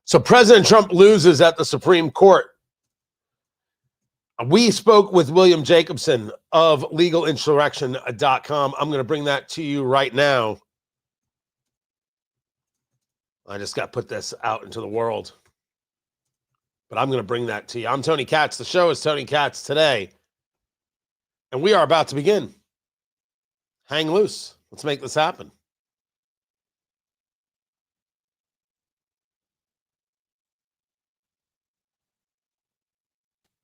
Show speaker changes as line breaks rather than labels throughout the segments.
So President Trump loses at the Supreme Court. We spoke with William Jacobson of legalinsurrection.com. I'm going to bring that to you right now. I just got to put this out into the world, but I'm going to bring that to you. I'm Tony Katz. The show is Tony Katz Today, and we are about to begin. Hang loose. Let's make this happen.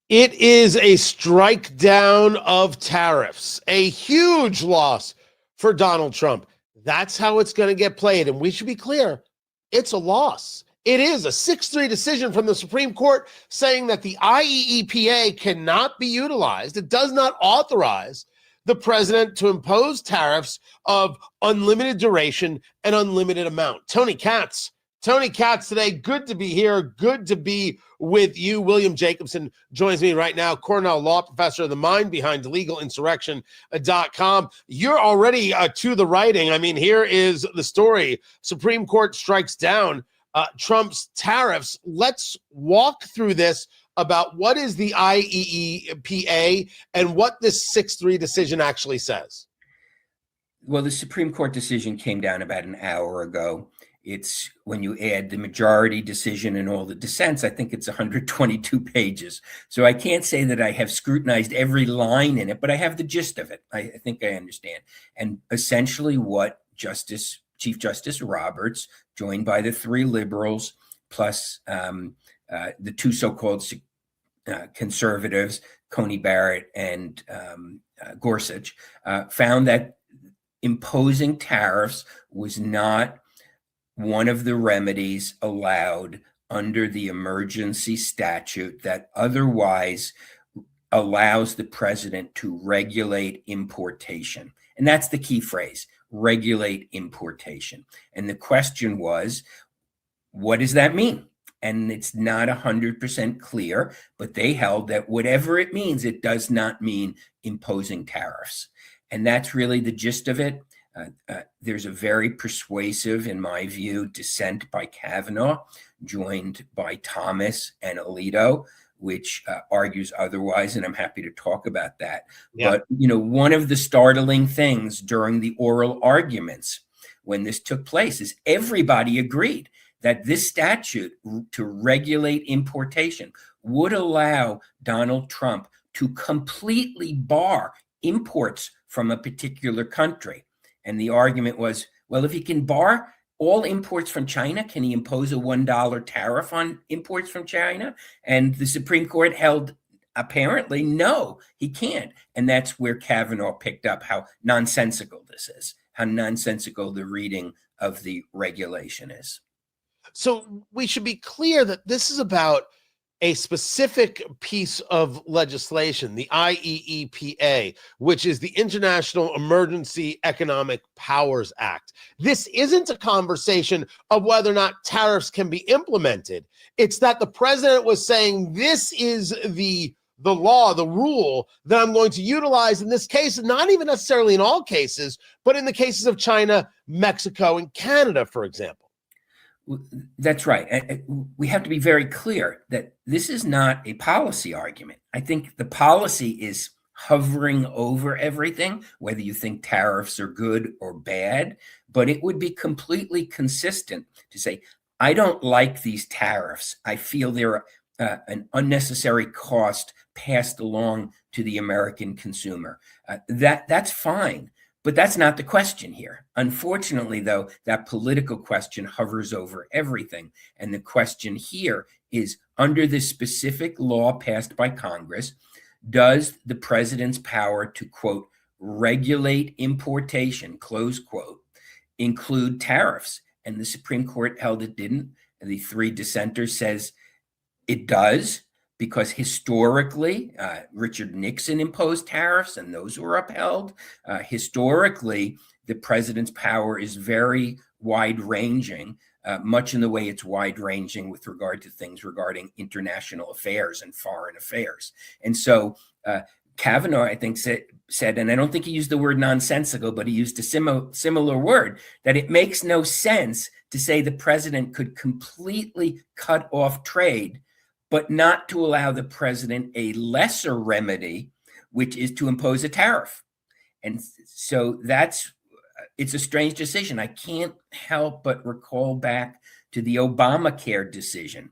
It is a strike down of tariffs, a huge loss for Donald Trump. That's how it's going to get played. And we should be clear, it's a loss. It is a 6-3 decision from the Supreme Court saying that the IEEPA cannot be utilized. It does not authorize the president to impose tariffs of unlimited duration and unlimited amount. Tony Katz today. Good to be here. Good to be with you. William Jacobson joins me right now, Cornell Law Professor, the mind behind legalinsurrection.com. You're already to the writing. I mean, here is the story. Supreme Court strikes down Trump's tariffs. Let's walk through this about what is the IEEPA and what this 6-3 decision actually says.
Well, the Supreme Court decision came down about an hour ago. It's when you add the majority decision and all the dissents, I think it's 122 pages. So I can't say that I have scrutinized every line in it, but I have the gist of it. I think I understand. And essentially what Chief Justice Roberts, joined by the 3 liberals, plus the 2 so-called conservatives, Coney Barrett and Gorsuch, found that imposing tariffs was not one of the remedies allowed under the emergency statute that otherwise allows the president to regulate importation. And that's the key phrase, regulate importation. And the question was, what does that mean? And it's not 100% clear, but they held that whatever it means, it does not mean imposing tariffs. And that's really the gist of it. There's a very persuasive, in my view, dissent by Kavanaugh, joined by Thomas and Alito, which argues otherwise, and I'm happy to talk about that. Yeah. But, one of the startling things during the oral arguments when this took place is everybody agreed that this statute to regulate importation would allow Donald Trump to completely bar imports from a particular country. And the argument was, well, if he can bar all imports from China, can he impose a $1 tariff on imports from China? And the Supreme Court held, apparently, no, he can't. And that's where Kavanaugh picked up how nonsensical this is, how nonsensical the reading of the regulation is.
So we should be clear that this is about a specific piece of legislation, the IEEPA, which is the International Emergency Economic Powers Act. This isn't a conversation of whether or not tariffs can be implemented. It's that the president was saying, this is the law, the rule that I'm going to utilize in this case, not even necessarily in all cases, but in the cases of China, Mexico, and Canada, for example.
That's right. We have to be very clear that this is not a policy argument. I think the policy is hovering over everything, whether you think tariffs are good or bad, but it would be completely consistent to say, I don't like these tariffs. I feel they're an unnecessary cost passed along to the American consumer. That's fine. But that's not the question here. Unfortunately, though, that political question hovers over everything. And the question here is, under this specific law passed by Congress, does the president's power to, quote, regulate importation, close quote, include tariffs? And the Supreme Court held it didn't. And the 3 dissenters says it does. Because historically, Richard Nixon imposed tariffs and those were upheld. Historically, the president's power is very wide-ranging, much in the way it's wide-ranging with regard to things regarding international affairs and foreign affairs. And so Kavanaugh, I think, said, and I don't think he used the word nonsensical, but he used a similar word, that it makes no sense to say the president could completely cut off trade, but not to allow the president a lesser remedy, which is to impose a tariff. And so it's a strange decision. I can't help but recall back to the Obamacare decision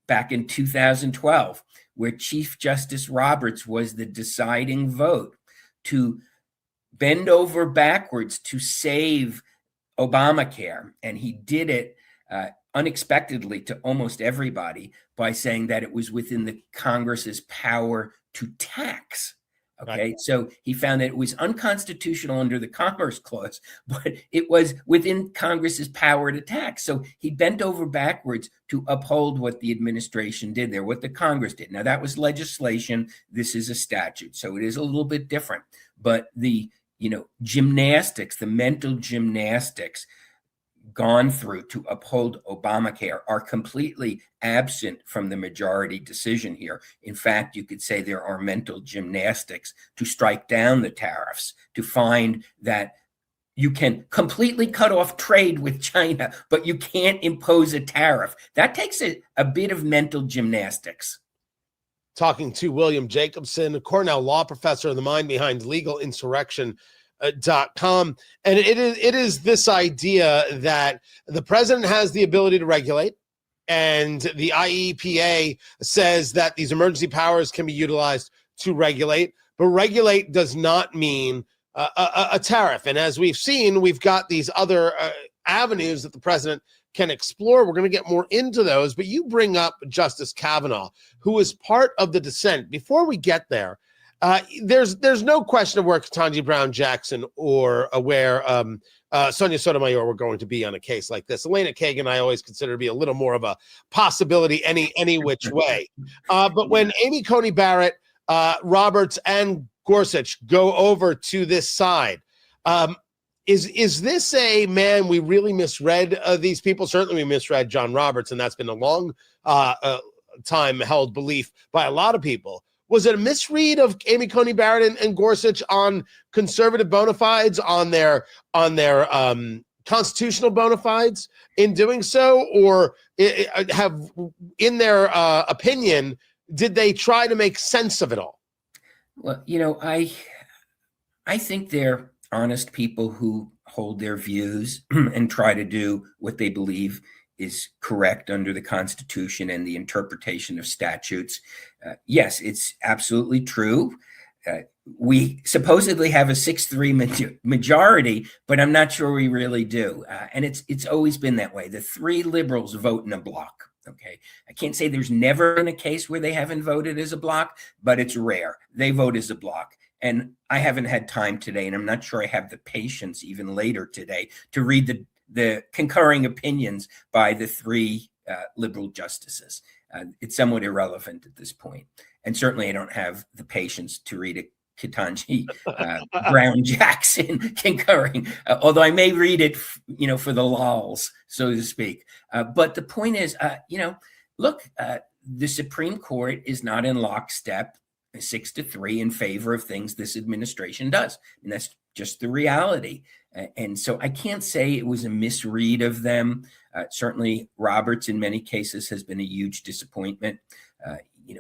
back in 2012, where Chief Justice Roberts was the deciding vote to bend over backwards to save Obamacare. And he did it unexpectedly to almost everybody by saying that it was within the Congress's power to tax. Okay, right. So he found that it was unconstitutional under the Commerce Clause, but it was within Congress's power to tax. So he bent over backwards to uphold what the administration did there, what the Congress did. Now, that was legislation. This is a statute, so it is a little bit different. But the gymnastics, the mental gymnastics gone through to uphold Obamacare are completely absent from the majority decision here. In fact, you could say there are mental gymnastics to strike down the tariffs, to find that you can completely cut off trade with China, but you can't impose a tariff. That takes a bit of mental gymnastics.
Talking to William Jacobson, a Cornell law professor, the mind behind legalinsurrection.com. And it is this idea that the president has the ability to regulate, and the IEEPA says that these emergency powers can be utilized to regulate, but regulate does not mean a tariff. And as we've seen, we've got these other avenues that the president can explore. We're going to get more into those, but you bring up Justice Kavanaugh, who was part of the dissent. Before we get there, there's no question of where Ketanji Brown Jackson or where Sonia Sotomayor were going to be on a case like this. Elena Kagan, I always consider to be a little more of a possibility any which way. But when Amy Coney Barrett, Roberts, and Gorsuch go over to this side, is this a man we really misread these people? Certainly we misread John Roberts, and that's been a long time held belief by a lot of people. Was it a misread of Amy Coney Barrett and Gorsuch on conservative bona fides, on their constitutional bona fides in doing so? Or have, in their opinion, did they try to make sense of it all?
Well, I think they're honest people who hold their views and try to do what they believe is correct under the Constitution and the interpretation of statutes. Yes, it's absolutely true. We supposedly have a 6-3 majority, but I'm not sure we really do. And it's always been that way. The three liberals vote in a block. Okay, I can't say there's never been a case where they haven't voted as a block, but it's rare. They vote as a block. And I haven't had time today, and I'm not sure I have the patience even later today to read the concurring opinions by the three liberal justices. It's somewhat irrelevant at this point. And certainly I don't have the patience to read a Ketanji Brown Jackson concurring, although I may read it, for the lols, so to speak. But the point is, look, the Supreme Court is not in lockstep 6-3 in favor of things this administration does. And that's just the reality. And so I can't say it was a misread of them. Certainly Roberts in many cases has been a huge disappointment.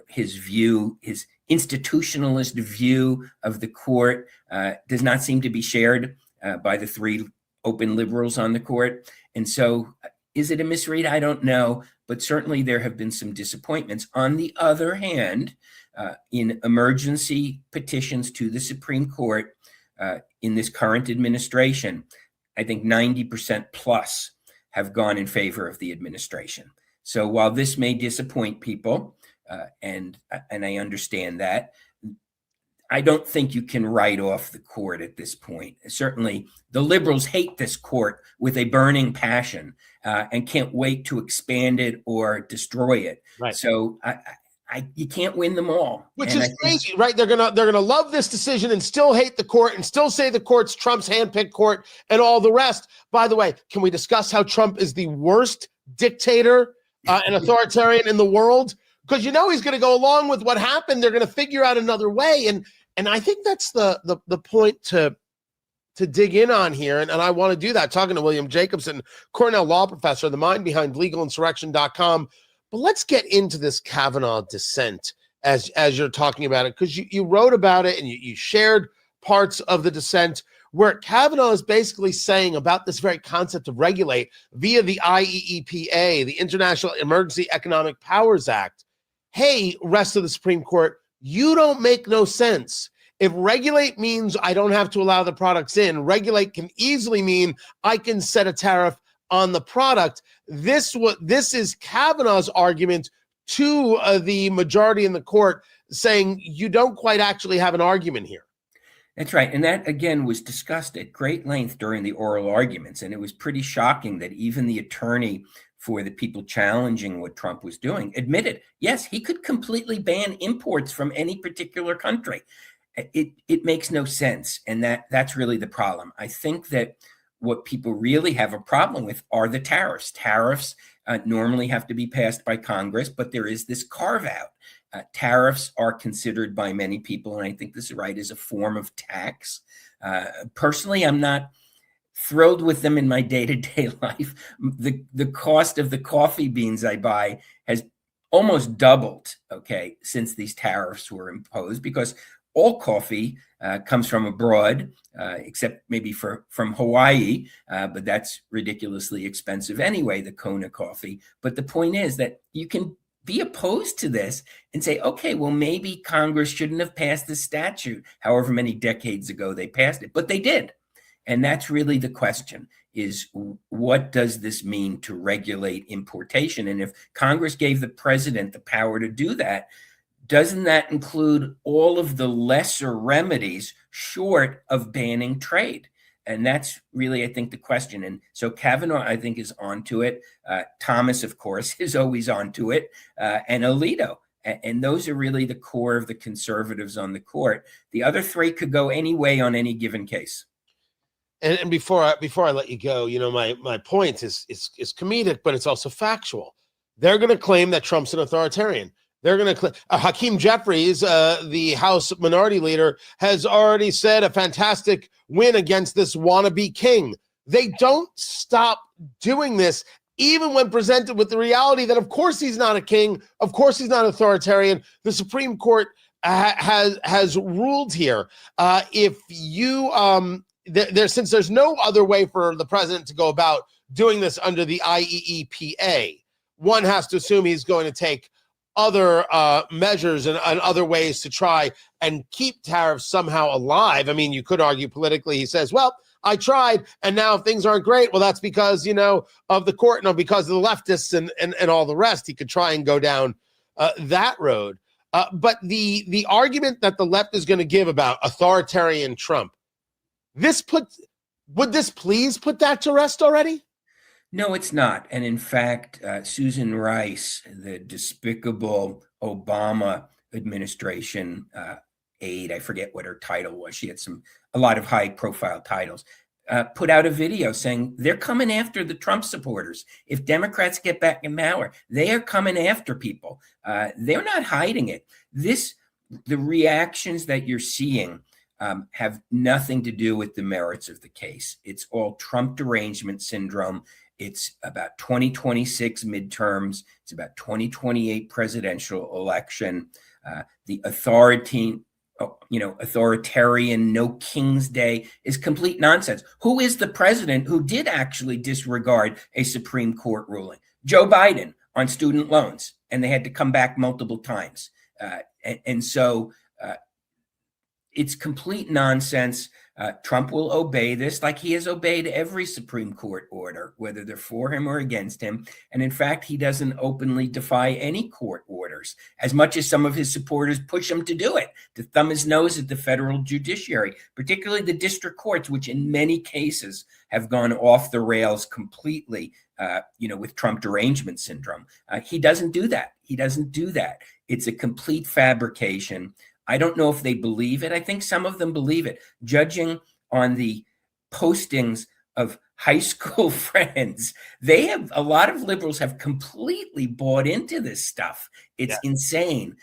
His institutionalist view of the court does not seem to be shared by the three open liberals on the court. And so is it a misread? I don't know, but certainly there have been some disappointments. On the other hand, in emergency petitions to the Supreme Court in this current administration, I think 90% plus have gone in favor of the administration. So while this may disappoint people, and I understand that, I don't think you can write off the court at this point. Certainly the liberals hate this court with a burning passion and can't wait to expand it or destroy it. Right. So you can't win them all.
Which is crazy, right? They're gonna love this decision and still hate the court and still say the court's Trump's handpicked court and all the rest. By the way, can we discuss how Trump is the worst dictator and authoritarian in the world? because he's going to go along with what happened. They're going to figure out another way. And I think that's the point to dig in on here. And I want to do that, talking to William Jacobson, Cornell law professor, the mind behind legalinsurrection.com. But let's get into this Kavanaugh dissent as you're talking about it, because you wrote about it and you shared parts of the dissent where Kavanaugh is basically saying about this very concept of regulate via the IEEPA, the International Emergency Economic Powers Act. Hey, rest of the Supreme Court, you don't make no sense. If regulate means I don't have to allow the products in, regulate can easily mean I can set a tariff on the product. This is Kavanaugh's argument to the majority in the court, saying you don't quite actually have an argument here.
That's right. And that, again, was discussed at great length during the oral arguments. And it was pretty shocking that even the attorney for the people challenging what Trump was doing admitted, yes, he could completely ban imports from any particular country. It makes no sense. And that's really the problem. I think that what people really have a problem with are the tariffs. Tariffs normally have to be passed by Congress, but there is this carve out. Tariffs are considered by many people, and I think this is right, as a form of tax. Personally, I'm not thrilled with them in my day-to-day life. The cost of the coffee beans I buy has almost doubled, since these tariffs were imposed, because all coffee comes from abroad, except maybe from Hawaii, but that's ridiculously expensive anyway, the Kona coffee. But the point is that you can be opposed to this and say, okay, well, maybe Congress shouldn't have passed this statute, however many decades ago they passed it, but they did. And that's really the question, is what does this mean to regulate importation? And if Congress gave the president the power to do that, doesn't that include all of the lesser remedies short of banning trade? And that's really, I think, the question. And so Kavanaugh, I think, is onto it. Thomas, of course, is always onto it, and Alito. And those are really the core of the conservatives on the court. The other three could go any way on any given case.
And before I let you go, my point is comedic, but it's also factual. They're going to claim that Trump's an authoritarian. They're going to claim Hakeem Jeffries, the House Minority Leader, has already said a fantastic win against this wannabe king. They don't stop doing this, even when presented with the reality that, of course, he's not a king. Of course, he's not authoritarian. The Supreme Court has ruled here. If you since there's no other way for the president to go about doing this under the IEEPA, one has to assume he's going to take other measures and other ways to try and keep tariffs somehow alive. I mean, you could argue politically, he says, well, I tried, and now things aren't great. Well, that's because, of the court, because of the leftists and all the rest. He could try and go down that road. But the argument that the left is going to give about authoritarian Trump, would this please put that to rest already?
No, it's not. And in fact, Susan Rice, the despicable Obama administration aide, I forget what her title was. She had a lot of high profile titles, put out a video saying they're coming after the Trump supporters. If Democrats get back in power, they are coming after people. They're not hiding it. The reactions that you're seeing have nothing to do with the merits of the case. It's all Trump derangement syndrome. It's about 2026 midterms. It's about 2028 presidential election. The authoritarian no King's Day is complete nonsense. Who is the president who did actually disregard a Supreme Court ruling? Joe Biden on student loans, and they had to come back multiple times. So it's complete nonsense. Trump will obey this like he has obeyed every Supreme Court order, whether they're for him or against him. And in fact, he doesn't openly defy any court orders, as much as some of his supporters push him to do it, to thumb his nose at the federal judiciary, particularly the district courts, which in many cases have gone off the rails completely, with Trump derangement syndrome. He doesn't do that. It's a complete fabrication. I don't know if they believe it. I think some of them believe it. Judging on the postings of high school friends. They have, a lot of liberals have completely bought into this stuff. It's insane.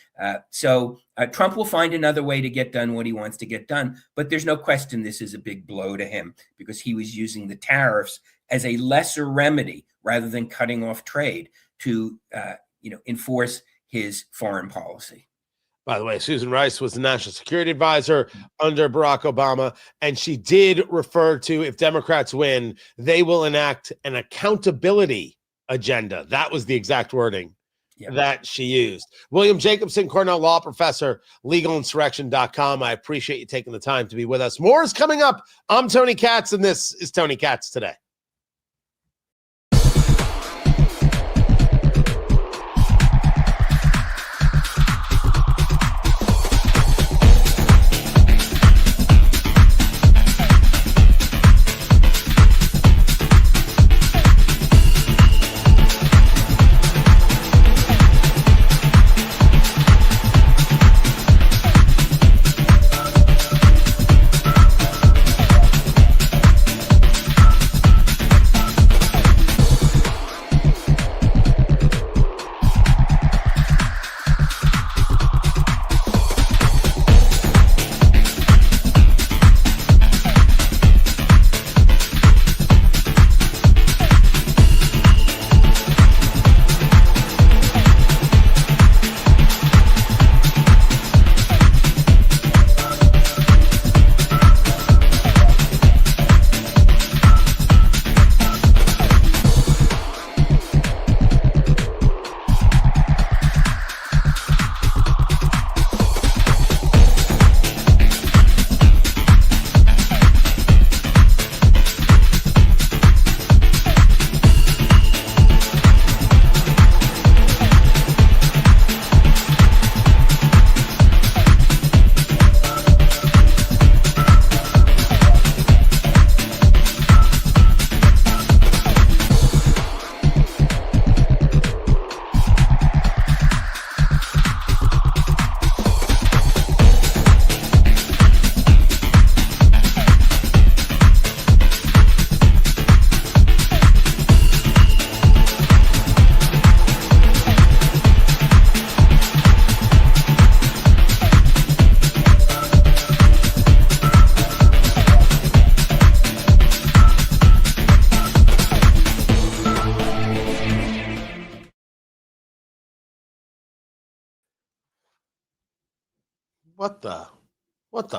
So Trump will find another way to get done what he wants to get done. But there's no question this is a big blow to him, because he was using the tariffs as a lesser remedy rather than cutting off trade to enforce his foreign policy.
By the way, Susan Rice was the national security advisor under Barack Obama, and she did refer to, if Democrats win, they will enact an accountability agenda. That was the exact wording that she used. William Jacobson, Cornell Law Professor, legalinsurrection.com. I appreciate you taking the time to be with us. More is coming up. I'm Tony Katz, and this is Tony Katz Today.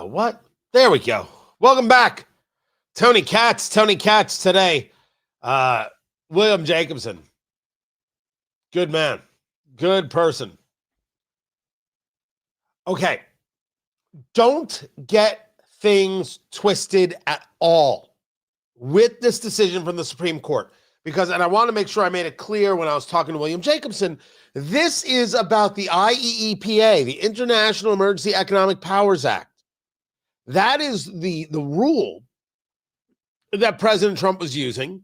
What? There we go. Welcome back. Tony Katz Today. William Jacobson. Good man. Good person. Okay. Don't get things twisted at all with this decision from the Supreme Court, because, and I want to make sure I made it clear when I was talking to William Jacobson, this is about the IEEPA, the International Emergency Economic Powers Act. That is the rule that President Trump was using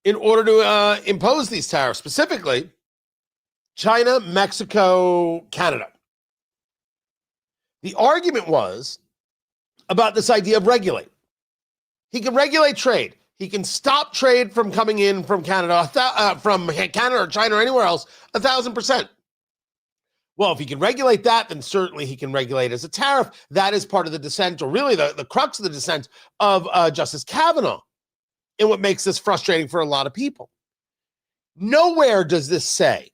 in order to impose these tariffs, specifically China, Mexico, Canada. The argument was about this idea of regulate. He can regulate trade. He can stop trade from coming in from Canada, from Canada or China or anywhere else, 1,000%. Well, if he can regulate that, then certainly he can regulate as a tariff. That is part of the dissent, or really the crux of the dissent of Justice Kavanaugh, and what makes this frustrating for a lot of people. Nowhere does this say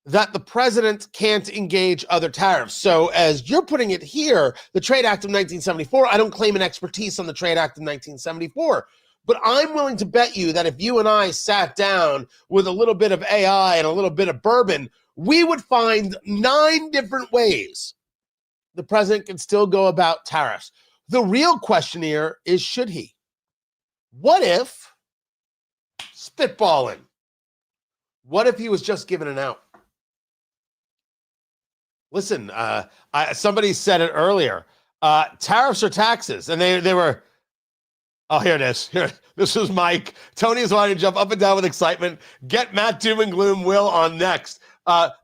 that the president can't engage other tariffs. So as you're putting it here, the Trade Act of 1974, I don't claim an expertise on the Trade Act of 1974, but I'm willing to bet you that if you and I sat down with a little bit of AI and a little bit of bourbon, we would find 9 different ways the president can still go about tariffs. The real question here is, should he? What if, spitballing, what if he was just given an out? Listen, somebody said it earlier. Tariffs are taxes, and they were. Oh, here it is. Here, this was Mike. Tony is wanting to jump up and down with excitement. Get Matt Doom and Gloom Will on next.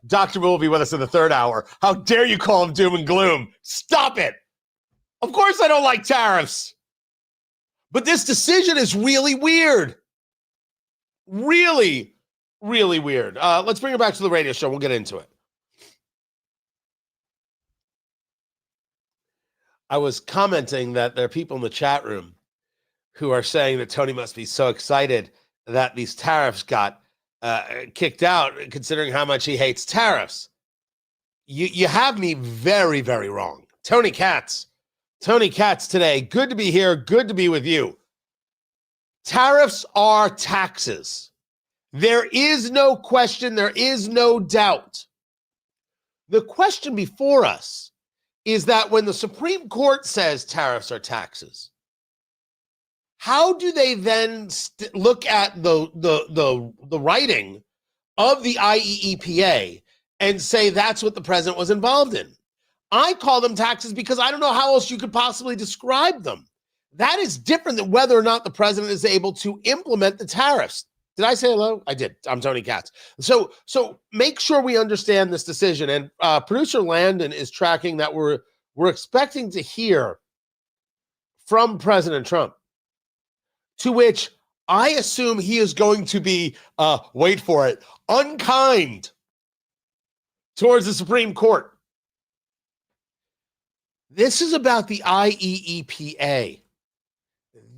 Dr. Will be with us in the 3rd hour. How dare you call him Doom and Gloom? Stop it. Of course I don't like tariffs. But this decision is really weird. Really, really weird. Let's bring it back to the radio show. We'll get into it. I was commenting that there are people in the chat room who are saying that Tony must be so excited that these tariffs got kicked out, considering how much he hates tariffs. You have me very, very wrong. Tony Katz today. Good to be here. Good to be with you. Tariffs are taxes. There is no question. There is no doubt. The question before us is that when the Supreme Court says tariffs are taxes, how do they then look at the writing of the IEEPA and say that's what the president was involved in? I call them taxes because I don't know how else you could possibly describe them. That is different than whether or not the president is able to implement the tariffs. Did I say hello? I did. I'm Tony Katz. So make sure we understand this decision. And producer Landon is tracking that we're expecting to hear from President Trump, to which I assume he is going to be, wait for it, unkind towards the Supreme Court. This is about the IEEPA.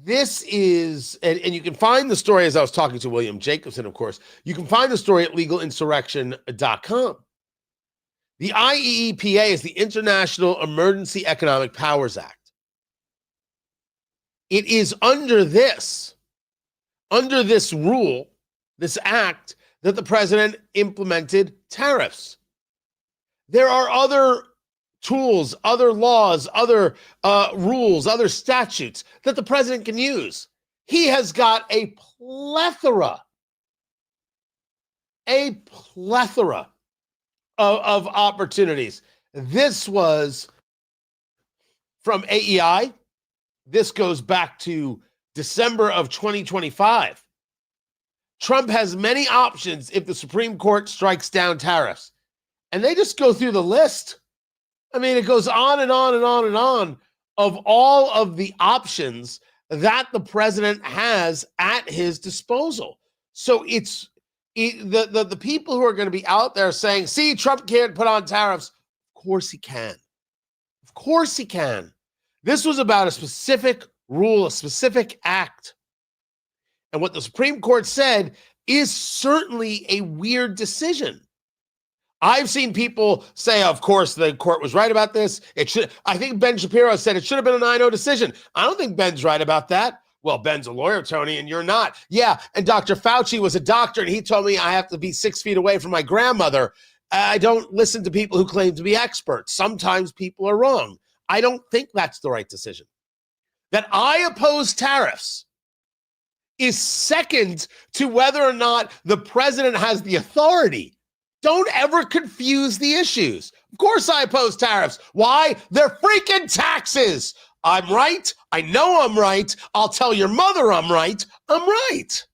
This is, and you can find the story, as I was talking to William Jacobson, of course, you can find the story at legalinsurrection.com. The IEEPA is the International Emergency Economic Powers Act. It is under this rule, this act, that the president implemented tariffs. There are other tools, other laws, other rules, other statutes that the president can use. He has got a plethora of opportunities. This was from AEI. This goes back to December of 2025. Trump has many options if the Supreme Court strikes down tariffs. And they just go through the list. I mean, it goes on and on and on and on of all of the options that the president has at his disposal. So the people who are going to be out there saying, see, Trump can't put on tariffs. Of course he can. Of course he can. This was about a specific rule, a specific act. And what the Supreme Court said is certainly a weird decision. I've seen people say, of course, the court was right about this. I think Ben Shapiro said it should have been a 9-0 decision. I don't think Ben's right about that. Well, Ben's a lawyer, Tony, and you're not. Yeah, and Dr. Fauci was a doctor, and he told me I have to be 6 feet away from my grandmother. I don't listen to people who claim to be experts. Sometimes people are wrong. I don't think that's the right decision. That I oppose tariffs is second to whether or not the president has the authority. Don't ever confuse the issues. Of course I oppose tariffs. Why? They're freaking taxes. I'm right. I know I'm right. I'll tell your mother I'm right. I'm right.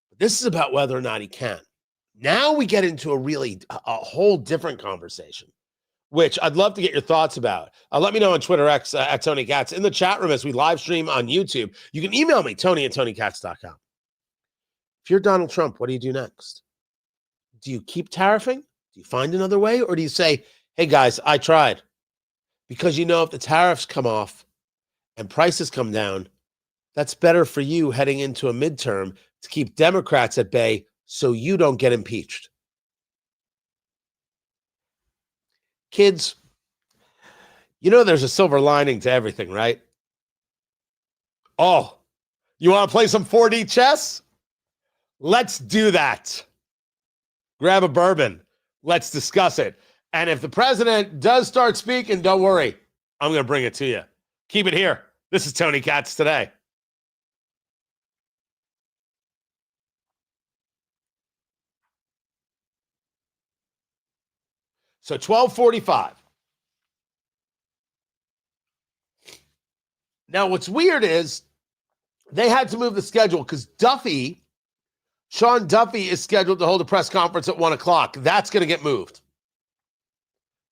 But this is about whether or not he can. Now we get into a whole different conversation, which I'd love to get your thoughts about. Let me know on Twitter X at Tony Katz, in the chat room as we live stream on YouTube. You can email me, Tony@TonyKatz.com. If you're Donald Trump, what do you do next? Do you keep tariffing? Do you find another way? Or do you say, hey guys, I tried? Because if the tariffs come off and prices come down, that's better for you heading into a midterm to keep Democrats at bay so you don't get impeached. Kids, there's a silver lining to everything, right? Oh, you want to play some 4D chess? Let's do that. Grab a bourbon. Let's discuss it. And if the president does start speaking, don't worry. I'm going to bring it to you. Keep it here. This is Tony Katz Today. So 12:45. Now, what's weird is they had to move the schedule because Sean Duffy is scheduled to hold a press conference at 1 o'clock. That's going to get moved.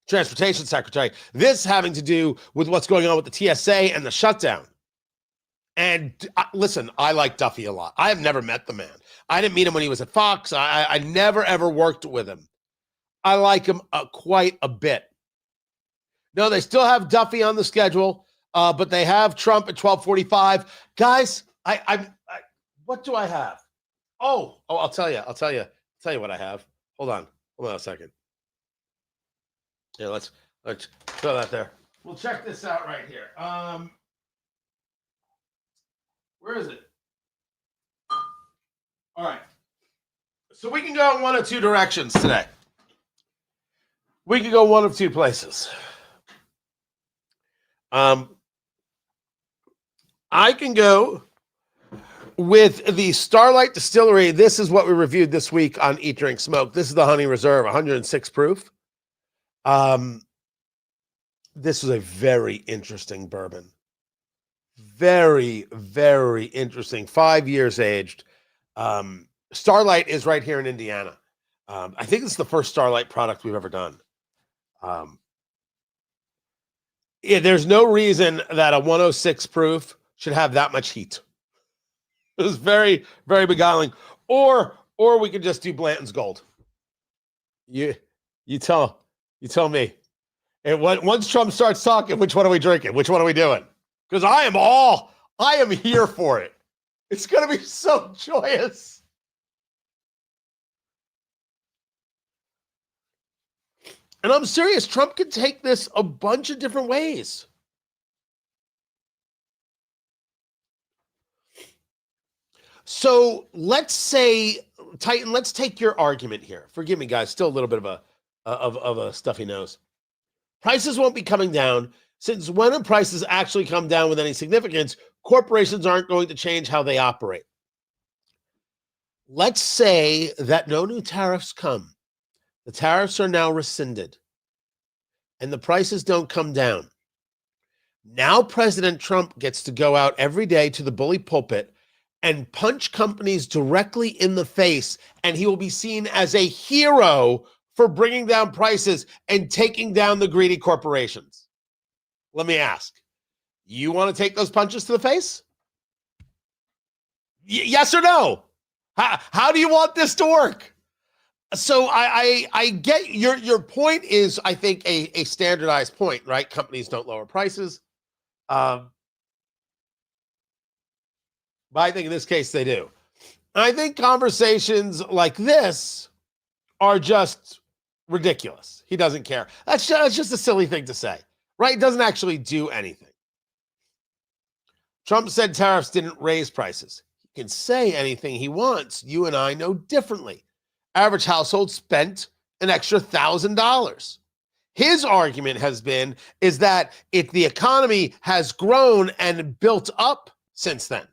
Transportation Secretary. This having to do with what's going on with the TSA and the shutdown. And listen, I like Duffy a lot. I have never met the man. I didn't meet him when he was at Fox. I never, ever worked with him. I like him quite a bit. No, they still have Duffy on the schedule, but they have Trump at 12:45. Guys, I what do I have? Oh, I'll tell you what I have. Hold on a second. Yeah, let's throw that there. We'll check this out right here. Where is it? All right. So we can go in one of two directions today. We can go one of two places. I can go with the Starlight Distillery. This is what we reviewed this week on Eat, Drink, Smoke. This is the Honey Reserve, 106 proof. This was a very interesting bourbon. Very, very interesting. 5 years aged. Starlight is right here in Indiana. I think it's the first Starlight product we've ever done. There's no reason that a 106 proof should have that much heat. It was very, very beguiling. Or we could just do Blanton's Gold. You tell me. And once Trump starts talking, which one are we drinking? Which one are we doing? Because I am here for it. It's going to be so joyous. And I'm serious. Trump could take this a bunch of different ways. So let's say, Titan, let's take your argument here. Forgive me, guys. Still a little bit of a stuffy nose. Prices won't be coming down, since when prices actually come down with any significance, corporations aren't going to change how they operate. Let's say that no new tariffs come. The tariffs are now rescinded, and the prices don't come down. Now President Trump gets to go out every day to the bully pulpit and punch companies directly in the face, and he will be seen as a hero for bringing down prices and taking down the greedy corporations. Let me ask, you want to take those punches to the face? Yes or no? How do you want this to work? So I get your point is, I think, a standardized point, right? Companies don't lower prices. But I think in this case they do. And I think conversations like this are just ridiculous. He doesn't care. That's just a silly thing to say, right? It doesn't actually do anything. Trump said tariffs didn't raise prices. He can say anything he wants. You and I know differently. Average household spent an extra $1,000. His argument is that if the economy has grown and built up since then,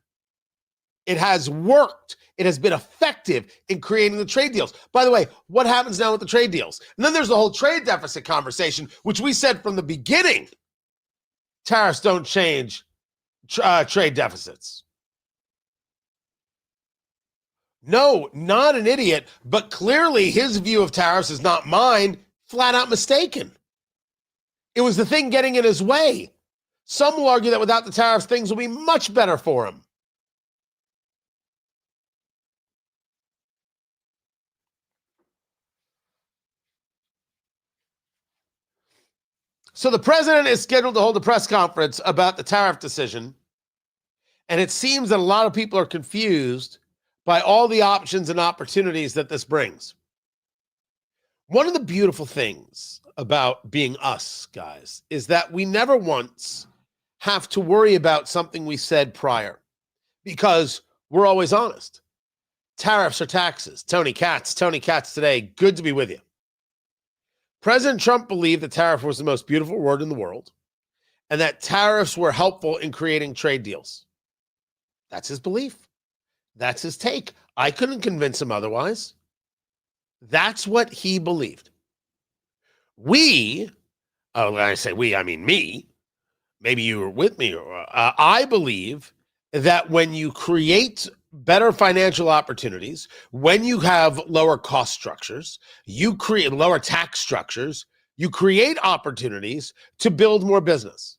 it has worked. It has been effective in creating the trade deals. By the way, what happens now with the trade deals? And then there's the whole trade deficit conversation, which we said from the beginning, tariffs don't change trade deficits. No, not an idiot, but clearly his view of tariffs is not mine, flat out mistaken. It was the thing getting in his way. Some will argue that without the tariffs, things will be much better for him. So the president is scheduled to hold a press conference about the tariff decision, and it seems that a lot of people are confused by all the options and opportunities that this brings. One of the beautiful things about being us, guys, is that we never once have to worry about something we said prior, because we're always honest. Tariffs are taxes. Tony Katz today. Good to be with you. President Trump believed that tariff was the most beautiful word in the world, and that tariffs were helpful in creating trade deals. That's his belief. That's his take. I couldn't convince him otherwise. That's what he believed. When I say we, I mean me. Maybe you were with me. I believe that when you create better financial opportunities, when you have lower cost structures, you create lower tax structures, you create opportunities to build more business.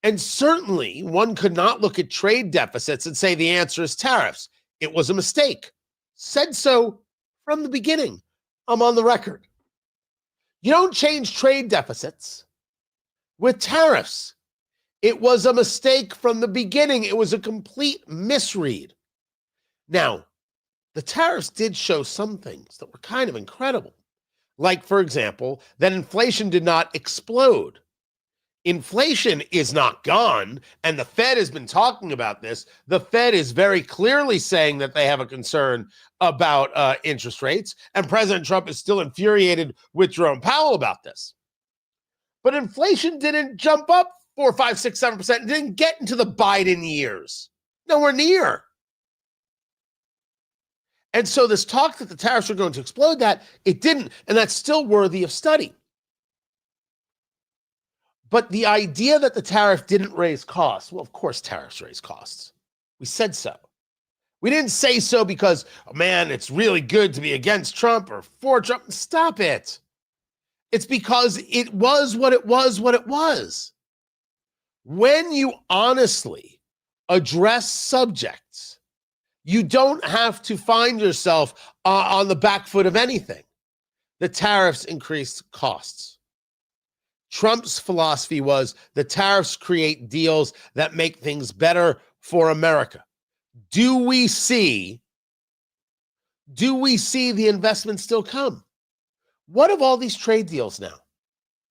And certainly one could not look at trade deficits and say the answer is tariffs. It was a mistake. Said so from the beginning. I'm on the record. You don't change trade deficits with tariffs. It was a mistake from the beginning. It was a complete misread. Now, the tariffs did show some things that were kind of incredible. Like, for example, that inflation did not explode. Inflation is not gone, and the Fed has been talking about this. The Fed is very clearly saying that they have a concern about interest rates, and President Trump is still infuriated with Jerome Powell about this. But inflation didn't jump up 4, 5, 6, 7%. It didn't get into the Biden years. Nowhere near. And so this talk that the tariffs are going to explode, that it didn't, and that's still worthy of study. But the idea that the tariff didn't raise costs, well, of course tariffs raise costs. We said so. We didn't say so because, oh man, it's really good to be against Trump or for Trump. Stop it. It's because it was what it was. When you honestly address subjects, you don't have to find yourself on the back foot of anything. The tariffs increased costs. Trump's philosophy was the tariffs create deals that make things better for America. Do we see the investment still come? What of all these trade deals now?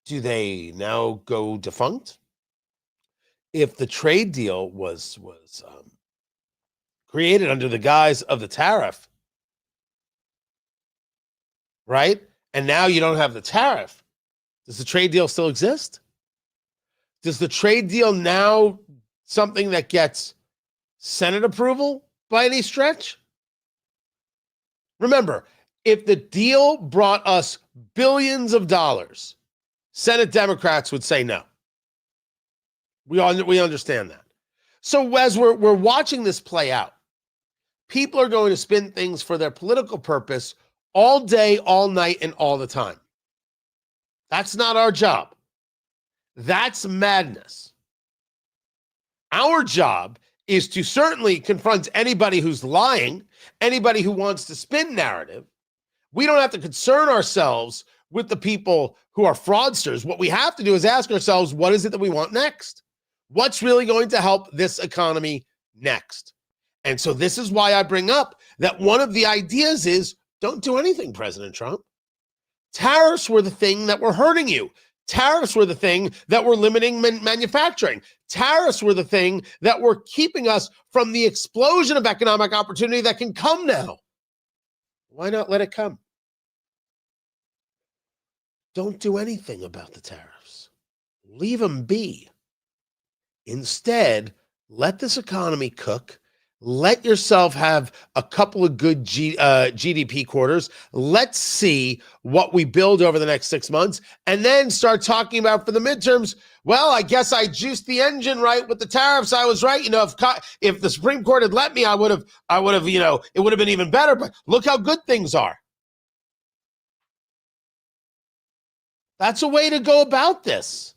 Do they now go defunct? If the trade deal was created under the guise of the tariff, right? And now you don't have the tariff. Does the trade deal still exist? Does the trade deal now something that gets Senate approval by any stretch? Remember, if the deal brought us billions of dollars, Senate Democrats would say no. We understand that. So as we're watching this play out, people are going to spin things for their political purpose all day, all night, and all the time. That's not our job. That's madness. Our job is to certainly confront anybody who's lying, anybody who wants to spin narrative. We don't have to concern ourselves with the people who are fraudsters. What we have to do is ask ourselves, what is it that we want next? What's really going to help this economy next? And so this is why I bring up that one of the ideas is don't do anything, President Trump. Tariffs were the thing that were hurting you. Tariffs were the thing that were limiting manufacturing. Tariffs were the thing that were keeping us from the explosion of economic opportunity that can come now. Why not let it come? Don't do anything about the tariffs. Leave them be. Instead, let this economy cook. Let yourself have a couple of good GDP quarters. Let's see what we build over the next 6 months, and then start talking about for the midterms. Well, I guess I juiced the engine right with the tariffs. I was right. If the Supreme Court had let me, I would have. It would have been even better. But look how good things are. That's a way to go about this.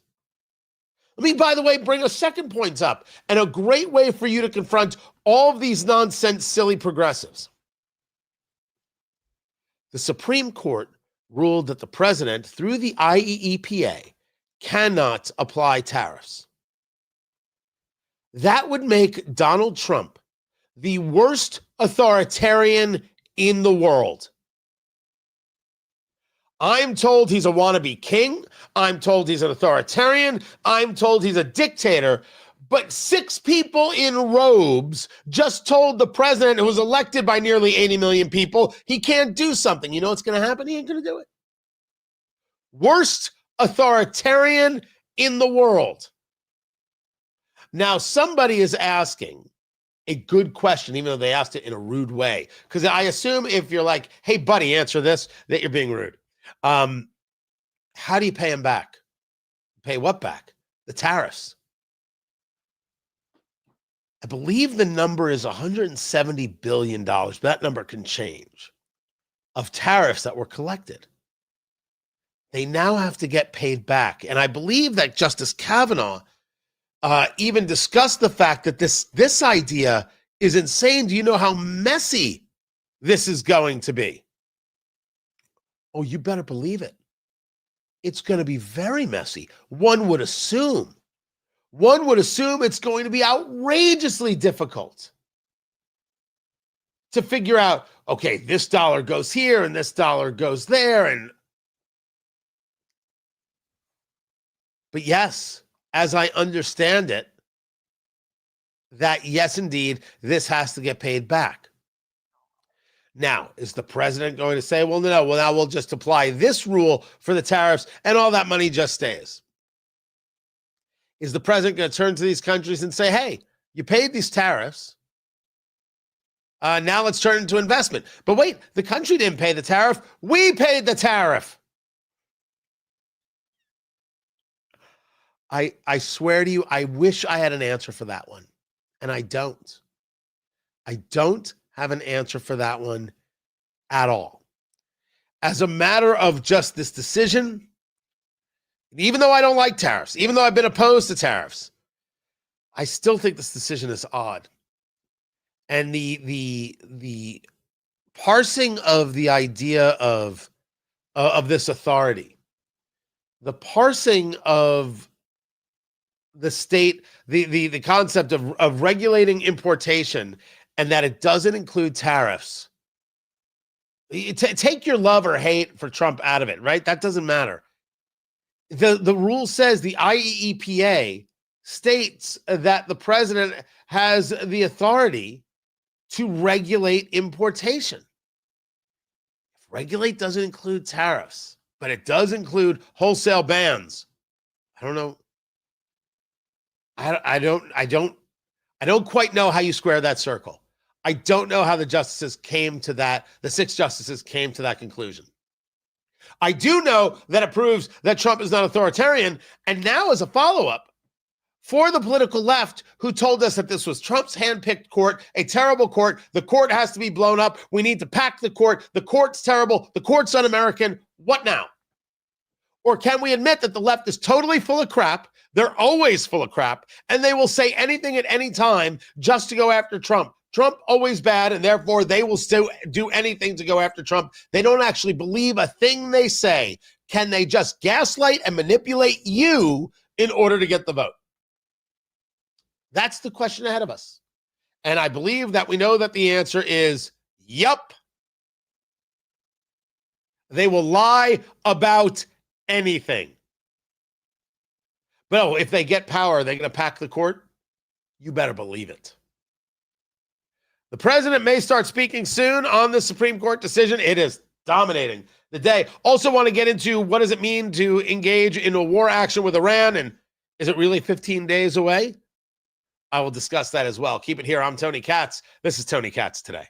Let me, by the way, bring a second point up, and a great way for you to confront all of these nonsense, silly progressives. The Supreme Court ruled that the president, through the IEEPA, cannot apply tariffs. That would make Donald Trump the worst authoritarian in the world. I'm told he's a wannabe king. I'm told he's an authoritarian. I'm told he's a dictator. But 6 people in robes just told the president, who was elected by nearly 80 million people, he can't do something. You know what's going to happen? He ain't going to do it. Worst authoritarian in the world. Now, somebody is asking a good question, even though they asked it in a rude way. Because I assume if you're like, hey, buddy, answer this, that you're being rude. How do you pay him back? Pay what back? The tariffs. I believe the number is $170 billion, but that number can change, of tariffs that were collected. They now have to get paid back. And I believe that Justice Kavanaugh even discussed the fact that this idea is insane. Do you know how messy this is going to be? Oh, you better believe it. It's going to be very messy. One would assume it's going to be outrageously difficult to figure out, okay, this dollar goes here and this dollar goes there. But yes, as I understand it, that yes, indeed, this has to get paid back. Now, is the president going to say, well, no, well, now we'll just apply this rule for the tariffs and all that money just stays? Is the president going to turn to these countries and say, hey, you paid these tariffs, now let's turn it into investment? But wait, the country didn't pay the tariff. We paid the tariff. I swear to you, I wish I had an answer for that one. And I don't. I don't have an answer for that one at all. As a matter of just this decision, even though I don't like tariffs, even though I've been opposed to tariffs, I still think this decision is odd. And the parsing of the idea of this authority, the parsing of the state, the concept of regulating importation, and that it doesn't include tariffs. Take your love or hate for Trump out of it, right? That doesn't matter. The rule says the IEEPA states that the president has the authority to regulate importation. If regulate doesn't include tariffs, but it does include wholesale bans, I don't know. I don't quite know how you square that circle. I don't know how the justices came to that, the 6 justices came to that conclusion. I do know that it proves that Trump is not authoritarian. And now, as a follow-up, for the political left who told us that this was Trump's handpicked court, a terrible court, the court has to be blown up, we need to pack the court's terrible, the court's un-American, what now? Or can we admit that the left is totally full of crap, they're always full of crap, and they will say anything at any time just to go after Trump? Trump always bad, and therefore they will still do anything to go after Trump. They don't actually believe a thing they say. Can they just gaslight and manipulate you in order to get the vote? That's the question ahead of us. And I believe that we know that the answer is yup. They will lie about anything. But if they get power, are they going to pack the court? You better believe it. The president may start speaking soon on the Supreme Court decision. It is dominating the day. Also want to get into what does it mean to engage in a war action with Iran, and is it really 15 days away? I will discuss that as well. Keep it here. I'm Tony Katz. This is Tony Katz Today.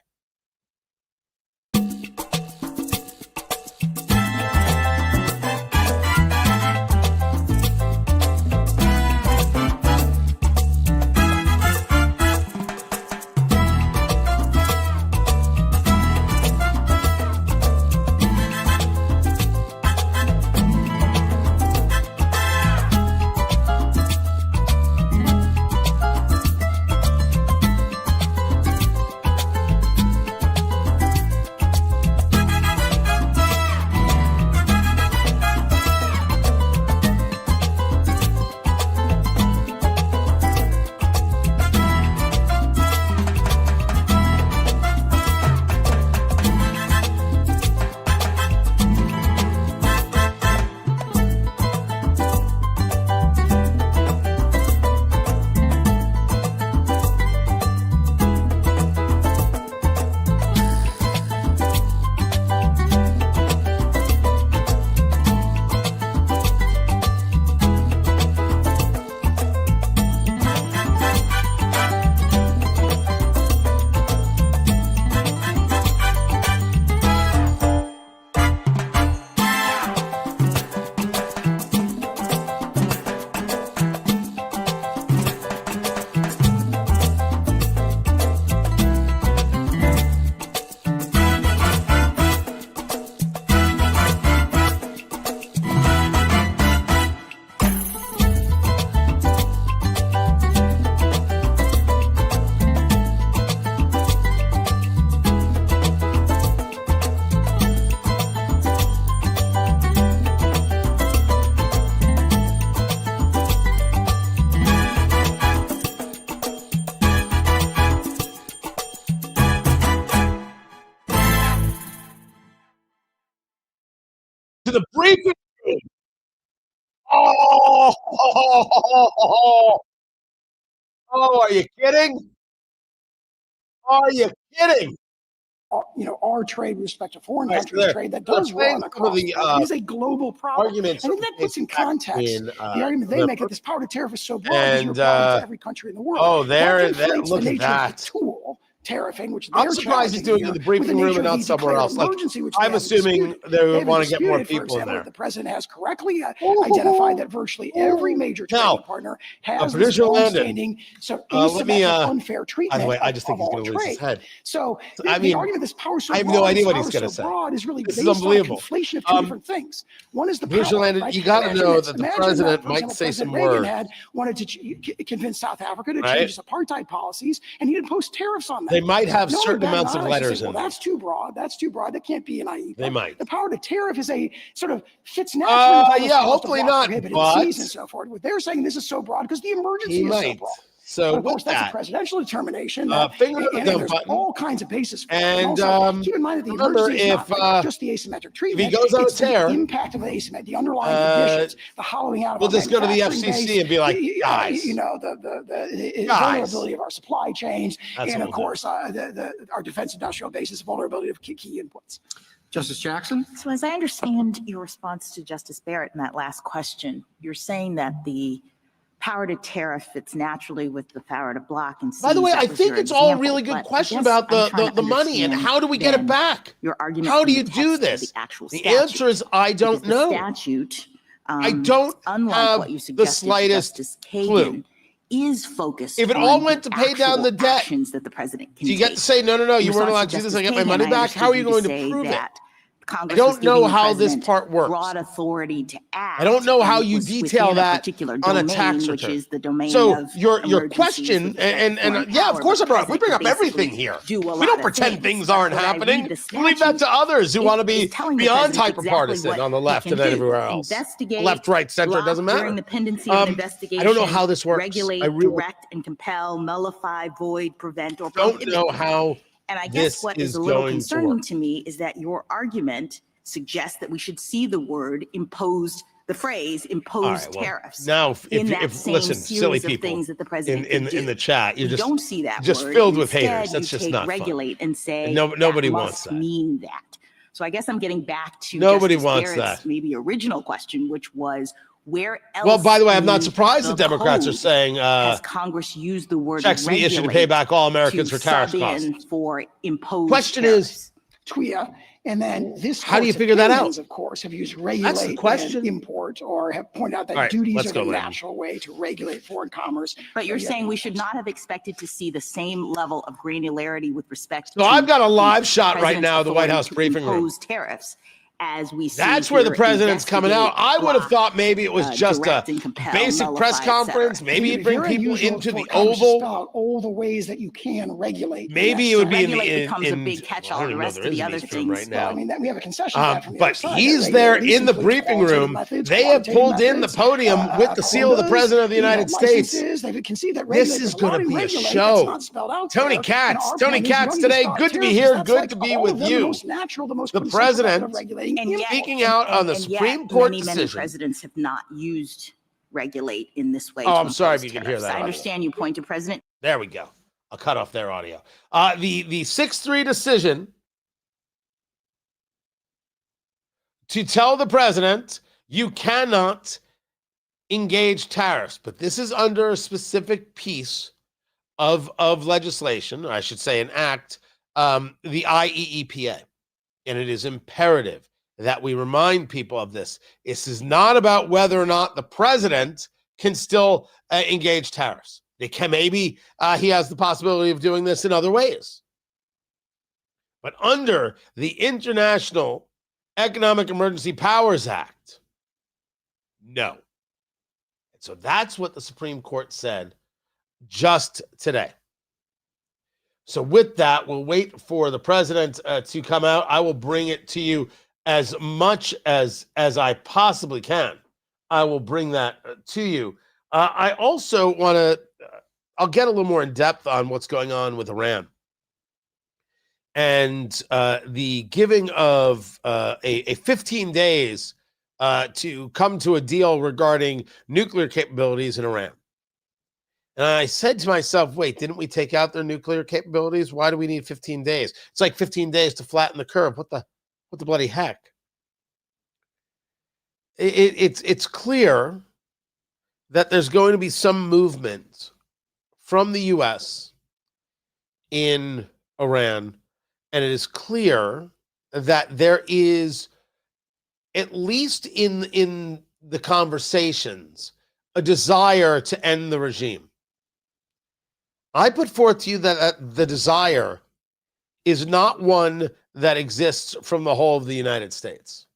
the briefing room. Oh, oh, are you kidding? Are you kidding?
Our trade with respect to foreign
All right,
countries, trade that does
playing
run
some of
across
the
the board. It is a global problem.
arguments
I think that puts in context the argument they make that this power to tariff is so broad because you're applying to every country in the world.
Oh, there,
that conflates
look
the
at
nature of
that.
the tool, tariffing, which
I'm
they're
surprised he's doing it in the briefing room and not somewhere else. Like, I'm assuming they would want to get more people in there.
The president has correctly identified that virtually every major trading partner has this long-standing, unfair treatment.
By the way, I just think he's going to lose his head.
So
I mean,
the argument this power so
I have
broad,
no idea what he's going to say.
broad is really
This
based
is unbelievable.
on a conflation of two different things. One is the power.
You got to know that the president might say some words.
Wanted to convince South Africa to change its apartheid policies, and he imposed tariffs on them.
They might have certain amounts of letters in
there. That's too broad. That's too broad. That can't be an IEEPA.
They might.
The power to tariff is a sort of fits naturally.
Hopefully not. But
and so forth. What they're saying, this is so broad because the emergency is so broad.
So
but of course, that's a presidential determination.
There's
all kinds of basis.
And
also, keep in mind that the emergency is not just the asymmetric treatment.
If he goes on a tear,
the impact of the asymmetry, the underlying conditions, the hollowing out of.
We'll just go to the FCC and be like, guys,
the vulnerability of our supply chains, and of course, our defense industrial basis, vulnerability of key inputs.
Justice Jackson?
So as I understand your response to Justice Barrett in that last question, you're saying that the power to tariff fits naturally with the power to block and seize.
By the way, I think it's all a really good question about the money and how do we get it back?
Your argument.
How do you do this? The answer is I don't know.
Statute.
I don't have
what you
the slightest clue.
Is focused.
If it all went to pay down the debt,
that the president can
do you get to say no, you weren't allowed to do this? I get my money back. How are you going to prove it? I don't know how this part works.
Broad authority to act.
I don't know how you detail that on a tax return. So your question, and yeah, of course we bring up everything here. We don't pretend things aren't happening. We leave that to others who want to be beyond hyperpartisan on the left and everywhere else. Left, right, center, it doesn't matter.
During the pendency of investigation,
I don't know how this works.
Regulate, direct, and compel, nullify, void, prevent, or
prohibit. Don't know how.
And I guess what is a little concerning to me is that your argument suggests that we should see the word imposed, the phrase imposed tariffs.
Now, if listen, silly people
things that the president
in the chat, you
don't see that
just
word.
filled with
Instead,
haters. That's just not
regulate
fun.
And say
nobody
that
wants that.
Mean that. So I guess I'm getting back to
nobody
Justice
wants
Barrett's
that.
Maybe original question, which was where else.
Well, by the way, I'm not surprised the Democrats are saying
has Congress used the word
checks be issued to pay back all Americans for tariff costs.
For imposed
question
tariffs.
Is
TWIA, and then this.
How do you figure that out?
Of course, have used regulate and import, or have pointed out that duties are the natural way to regulate foreign commerce.
But you're saying we should not have expected to see the same level of granularity with respect.
So I've got a live shot right now of the White House briefing room.
Tariffs. As we see
that's where the president's coming out. I would have thought maybe it was just a basic press conference. Maybe he'd bring people into the Oval.
All the ways that you can regulate.
Maybe it would be
becomes a big catch-all. The rest of the other things
right now.
I mean, we have a concession.
But he's there in the briefing room. They have pulled in the podium with the seal of the president of the United States. This is going to be a show. Tony Katz today. Good to be here. Good to be with you. The president. Speaking out on the Supreme Court decision.
Many presidents have not used regulate in this way.
Oh, I'm sorry if you can hear that.
I understand you point to President.
There we go. I'll cut off their audio. The 6-3 decision to tell the president you cannot engage tariffs, but this is under a specific piece of legislation, or I should say an act, the IEEPA. And it is imperative that we remind people of this. This is not about whether or not the president can still engage tariffs. They can, maybe he has the possibility of doing this in other ways. But under the International Economic Emergency Powers Act, no. And so that's what the Supreme Court said just today. So with that, we'll wait for the president to come out. I will bring it to you as much as I possibly can. I will bring that to you. I also want to, I'll get a little more in depth on what's going on with Iran. And the giving of a 15 days to come to a deal regarding nuclear capabilities in Iran. And I said to myself, wait, didn't we take out their nuclear capabilities? Why do we need 15 days? It's like 15 days to flatten the curve. What the bloody heck? It's clear that there's going to be some movement from the U.S. in Iran, and it is clear that there is, at least in the conversations, a desire to end the regime. I put forth to you that the desire is not one that exists from the whole of the United States.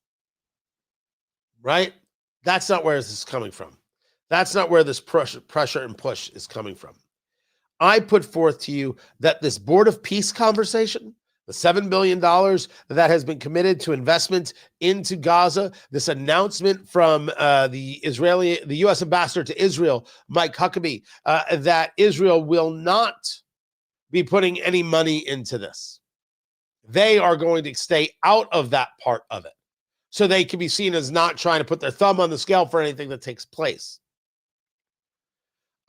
Right? That's not where this is coming from. That's not where this pressure and push is coming from. I put forth to you that this Board of Peace conversation, the $7 billion that has been committed to investment into Gaza, this announcement from the U.S. ambassador to Israel, Mike Huckabee, that Israel will not be putting any money into this. They are going to stay out of that part of it, so they can be seen as not trying to put their thumb on the scale for anything that takes place.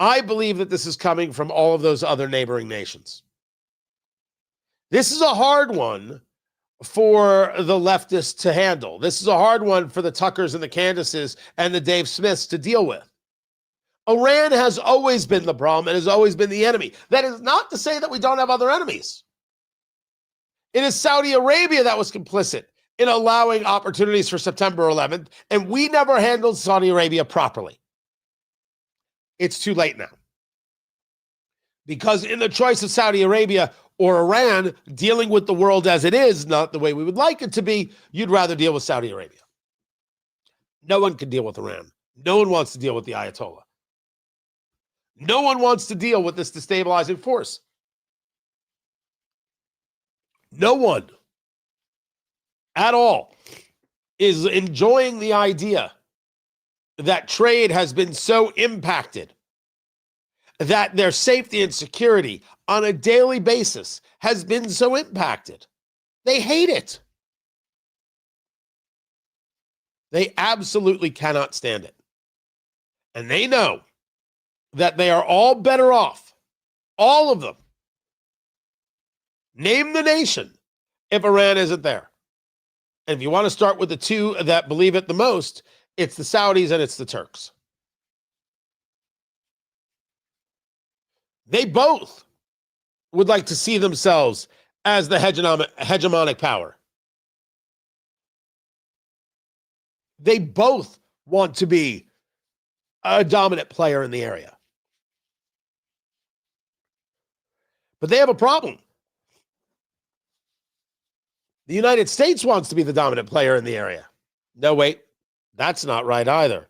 I believe that this is coming from all of those other neighboring nations. This is a hard one for the leftists to handle. This is a hard one for the Tuckers and the Candaces and the Dave Smiths to deal with. Iran has always been the problem and has always been the enemy. That is not to say that we don't have other enemies. It is Saudi Arabia that was complicit in allowing opportunities for September 11th, and we never handled Saudi Arabia properly. It's too late now. Because in the choice of Saudi Arabia or Iran, dealing with the world as it is, not the way we would like it to be, you'd rather deal with Saudi Arabia. No one can deal with Iran. No one wants to deal with the Ayatollah. No one wants to deal with this destabilizing force. No one at all is enjoying the idea that trade has been so impacted, that their safety and security on a daily basis has been so impacted. They hate it. They absolutely cannot stand it. And they know that they are all better off, all of them. Name the nation if Iran isn't there. And if you want to start with the two that believe it the most, it's the Saudis and it's the Turks. They both would like to see themselves as the hegemonic power. They both want to be a dominant player in the area. But they have a problem. The United States wants to be the dominant player in the area. No, wait, that's not right either.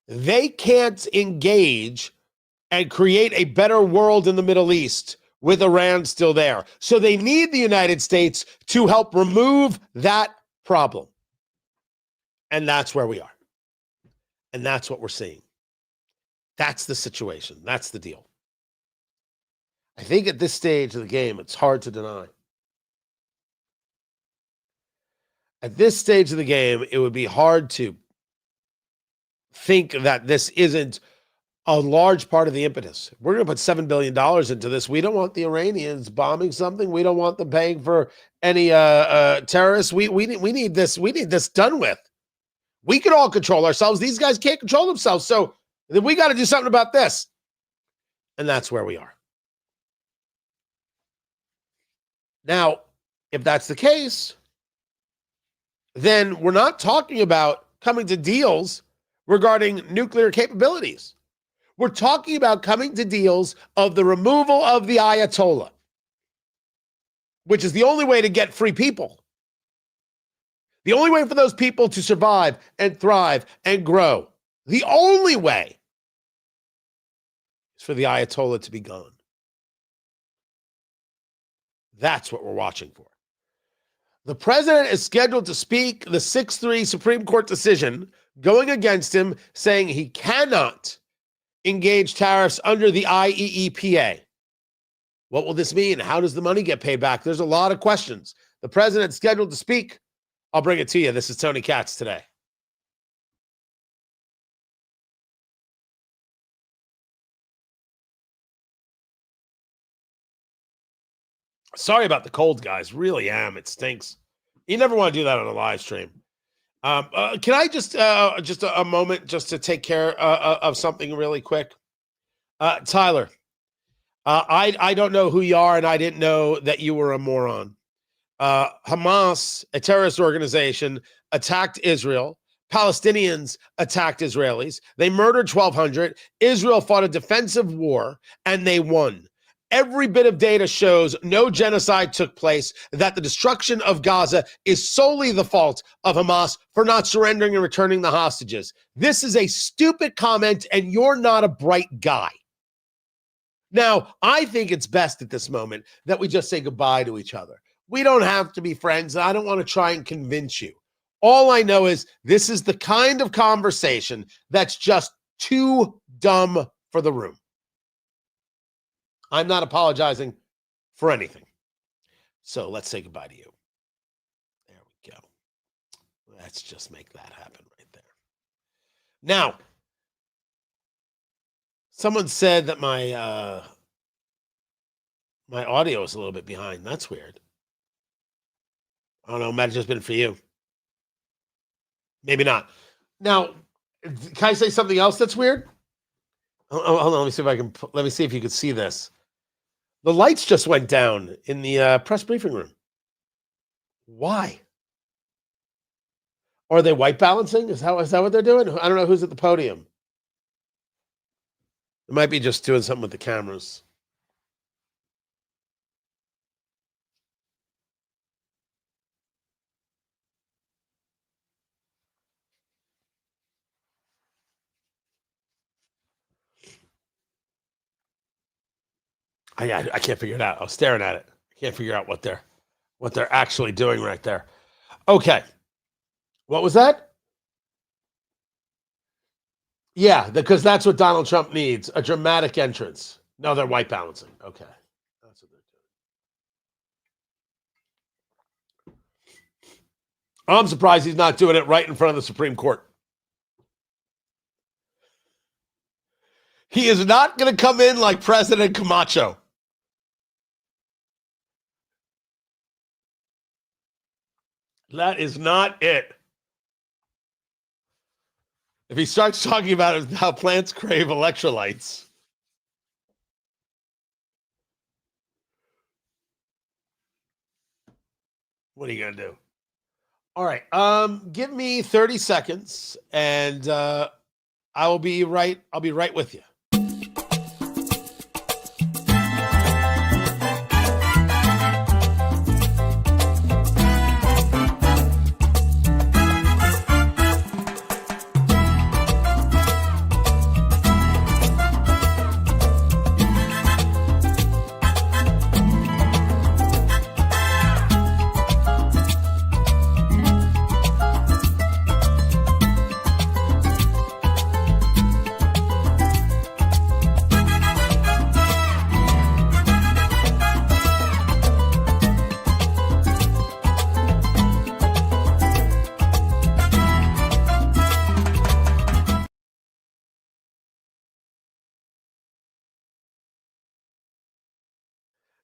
They can't engage and create a better world in the Middle East with Iran still there. So they need the United States to help remove that problem. And that's where we are. And that's what we're seeing. That's the situation. That's the deal. I think at this stage of the game, it's hard to deny. At this stage of the game, it would be hard to think that this isn't a large part of the impetus. We're going to put $7 billion into this. We don't want the Iranians bombing something. We don't want them paying for any terrorists. We need this. We need this done with. We can all control ourselves. These guys can't control themselves. So then we got to do something about this. And that's where we are. Now, if that's the case, then we're not talking about coming to deals regarding nuclear capabilities. We're talking about coming to deals of the removal of the Ayatollah, which is the only way to get free people. The only way for those people to survive and thrive and grow. The only way is for the Ayatollah to be gone. That's what we're watching for. The president is scheduled to speak the 6-3 Supreme Court decision going against him, saying he cannot engage tariffs under the IEEPA. What will this mean? How does the money get paid back? There's a lot of questions. The president's scheduled to speak. I'll bring it to you. This is Tony Katz today. Sorry about the cold, guys. Really am. It stinks. You never want to do that on a live stream. Can I just a moment just to take care of something really quick? Tyler, I don't know who you are, and I didn't know that you were a moron. Hamas, a terrorist organization, attacked Israel. Palestinians attacked Israelis. They murdered 1,200. Israel fought a defensive war, and they won. Every bit of data shows no genocide took place, that the destruction of Gaza is solely the fault of Hamas for not surrendering and returning the hostages. This is a stupid comment, and you're not a bright guy. Now, I think it's best at this moment that we just say goodbye to each other. We don't have to be friends. I don't want to try and convince you. All I know is this is the kind of conversation that's just too dumb for the room. I'm not apologizing for anything. So let's say goodbye to you. There we go. Let's just make that happen right there. Now, someone said that my audio is a little bit behind. That's weird. I don't know. It might have just been for you. Maybe not. Now, can I say something else that's weird? Hold on. Let me see if you can see this. The lights just went down in the press briefing room. Why? Are they white balancing? Is that what they're doing? I don't know who's at the podium. It might be just doing something with the cameras. I can't figure it out. I was staring at it. I can't figure out what they're actually doing right there. Okay. What was that? Yeah, because that's what Donald Trump needs, a dramatic entrance. No, they're white balancing. Okay. That's what they're doing. I'm surprised he's not doing it right in front of the Supreme Court. He is not going to come in like President Camacho. That is not it. If he starts talking about how plants crave electrolytes. What are you going to do? All right. Give me 30 seconds and I'll be right with you.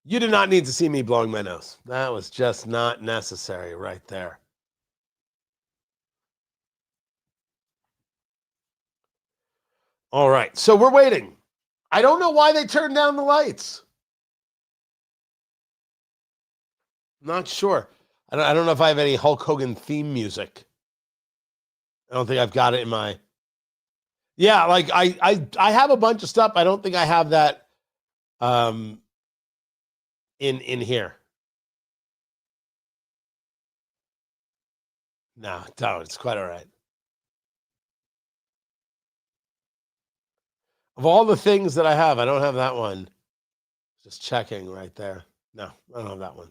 You do not need to see me blowing my nose. That was just not necessary right there. All right, so we're waiting. I don't know why they turned down the lights. Not sure. I don't know if I have any Hulk Hogan theme music. I don't think I've got it in my... Yeah, like I have a bunch of stuff. I don't think I have that in here. No, don't. It's quite all right. Of all the things that I have, I don't have that one. Just checking right there. No, I don't have that one.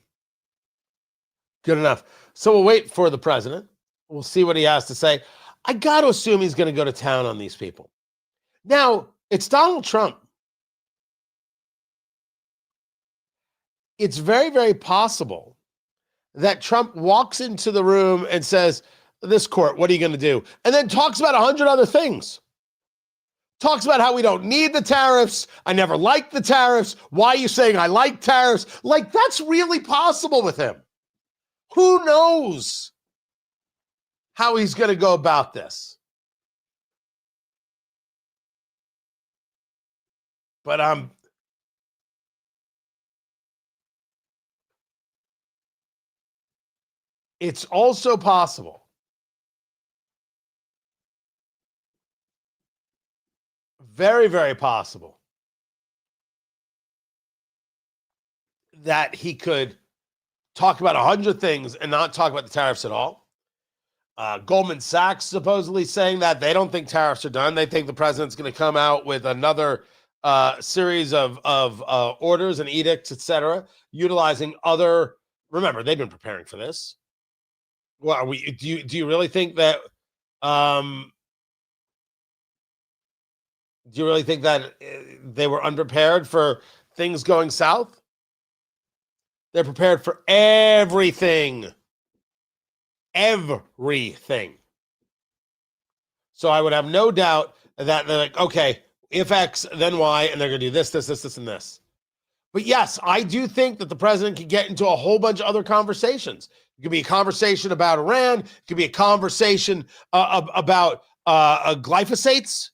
Good enough. So we'll wait for the president. We'll see what he has to say. I got to assume he's going to go to town on these people. Now, it's Donald Trump. It's very, very possible that Trump walks into the room and says, this court, what are you going to do? And then talks about 100 other things. talks about how we don't need the tariffs. I never liked the tariffs. Why are you saying I like tariffs? Like, that's really possible with him. Who knows how he's going to go about this? But it's also possible, very, very possible, that he could talk about 100 things and not talk about the tariffs at all. Goldman Sachs supposedly saying that they don't think tariffs are done. They think the president's going to come out with another series of orders and edicts, etc., utilizing other. Remember, they've been preparing for this. Well, are we? Do you really think that? Do you really think that they were unprepared for things going south? They're prepared for everything. Everything. So I would have no doubt that they're like, okay, if X, then Y, and they're going to do this, and this. But yes, I do think that the president could get into a whole bunch of other conversations. It could be a conversation about Iran. It could be a conversation about glyphosates.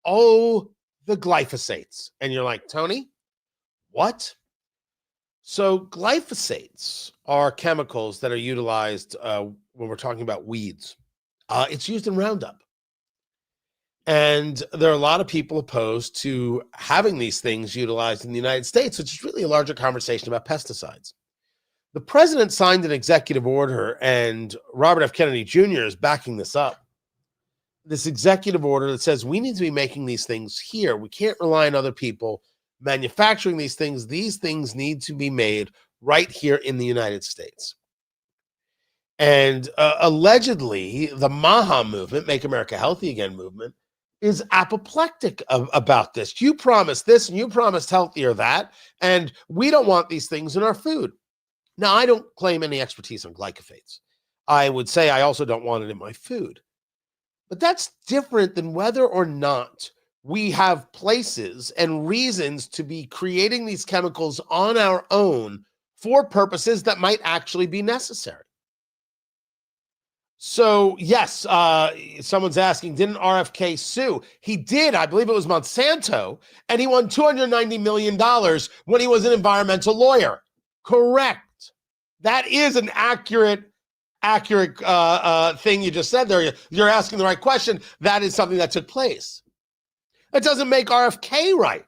Oh, the glyphosates. And you're like, Tony, what? So glyphosates are chemicals that are utilized when we're talking about weeds. It's used in Roundup. And there are a lot of people opposed to having these things utilized in the United States, which is really a larger conversation about pesticides. The president signed an executive order, and Robert F. Kennedy Jr. is backing this up. This executive order that says we need to be making these things here. We can't rely on other people manufacturing these things. These things need to be made right here in the United States. And allegedly, the MAHA movement, Make America Healthy Again movement, is apoplectic about this. You promised this and you promised healthy or that, and we don't want these things in our food. Now, I don't claim any expertise on glyphosates. I would say I also don't want it in my food. But that's different than whether or not we have places and reasons to be creating these chemicals on our own for purposes that might actually be necessary. So, yes, someone's asking, didn't RFK sue? He did. I believe it was Monsanto, and he won $290 million when he was an environmental lawyer. Correct. That is an accurate thing you just said there. You're asking the right question. That is something that took place. That doesn't make RFK right.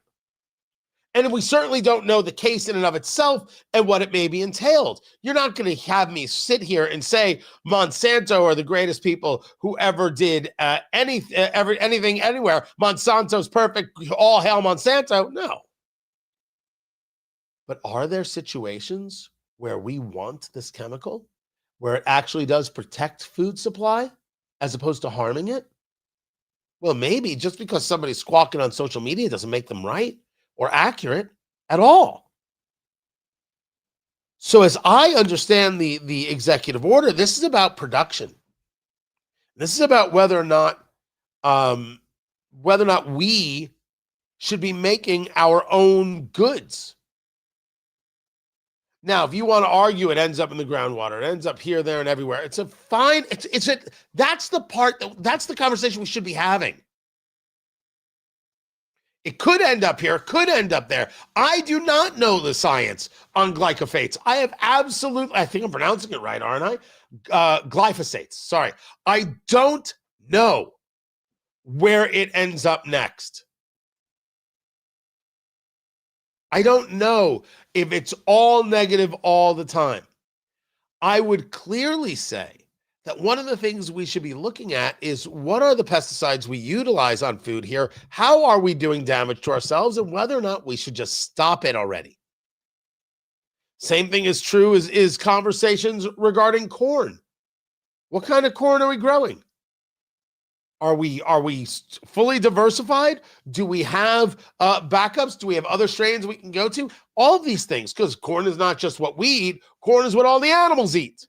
And we certainly don't know the case in and of itself and what it may be entailed. You're not going to have me sit here and say Monsanto are the greatest people who ever did anything anywhere. Monsanto's perfect. All hail Monsanto. No. But are there situations where we want this chemical, where it actually does protect food supply as opposed to harming it? Well, maybe just because somebody's squawking on social media doesn't make them right or accurate at all. So as I understand the executive order, this is about production. This is about whether or not we should be making our own goods. Now, if you want to argue it ends up in the groundwater, it ends up here, there, and everywhere. That's the conversation we should be having. It could end up here, could end up there. I do not know the science on glyphosates. I think I'm pronouncing it right, aren't I? Glyphosates, sorry. I don't know where it ends up next. I don't know if it's all negative all the time. I would clearly say that one of the things we should be looking at is what are the pesticides we utilize on food here? How are we doing damage to ourselves? And whether or not we should just stop it already. Same thing is true is conversations regarding corn. What kind of corn are we growing? Are we fully diversified? Do we have backups? Do we have other strains we can go to? All of these things, because corn is not just what we eat. Corn is what all the animals eat.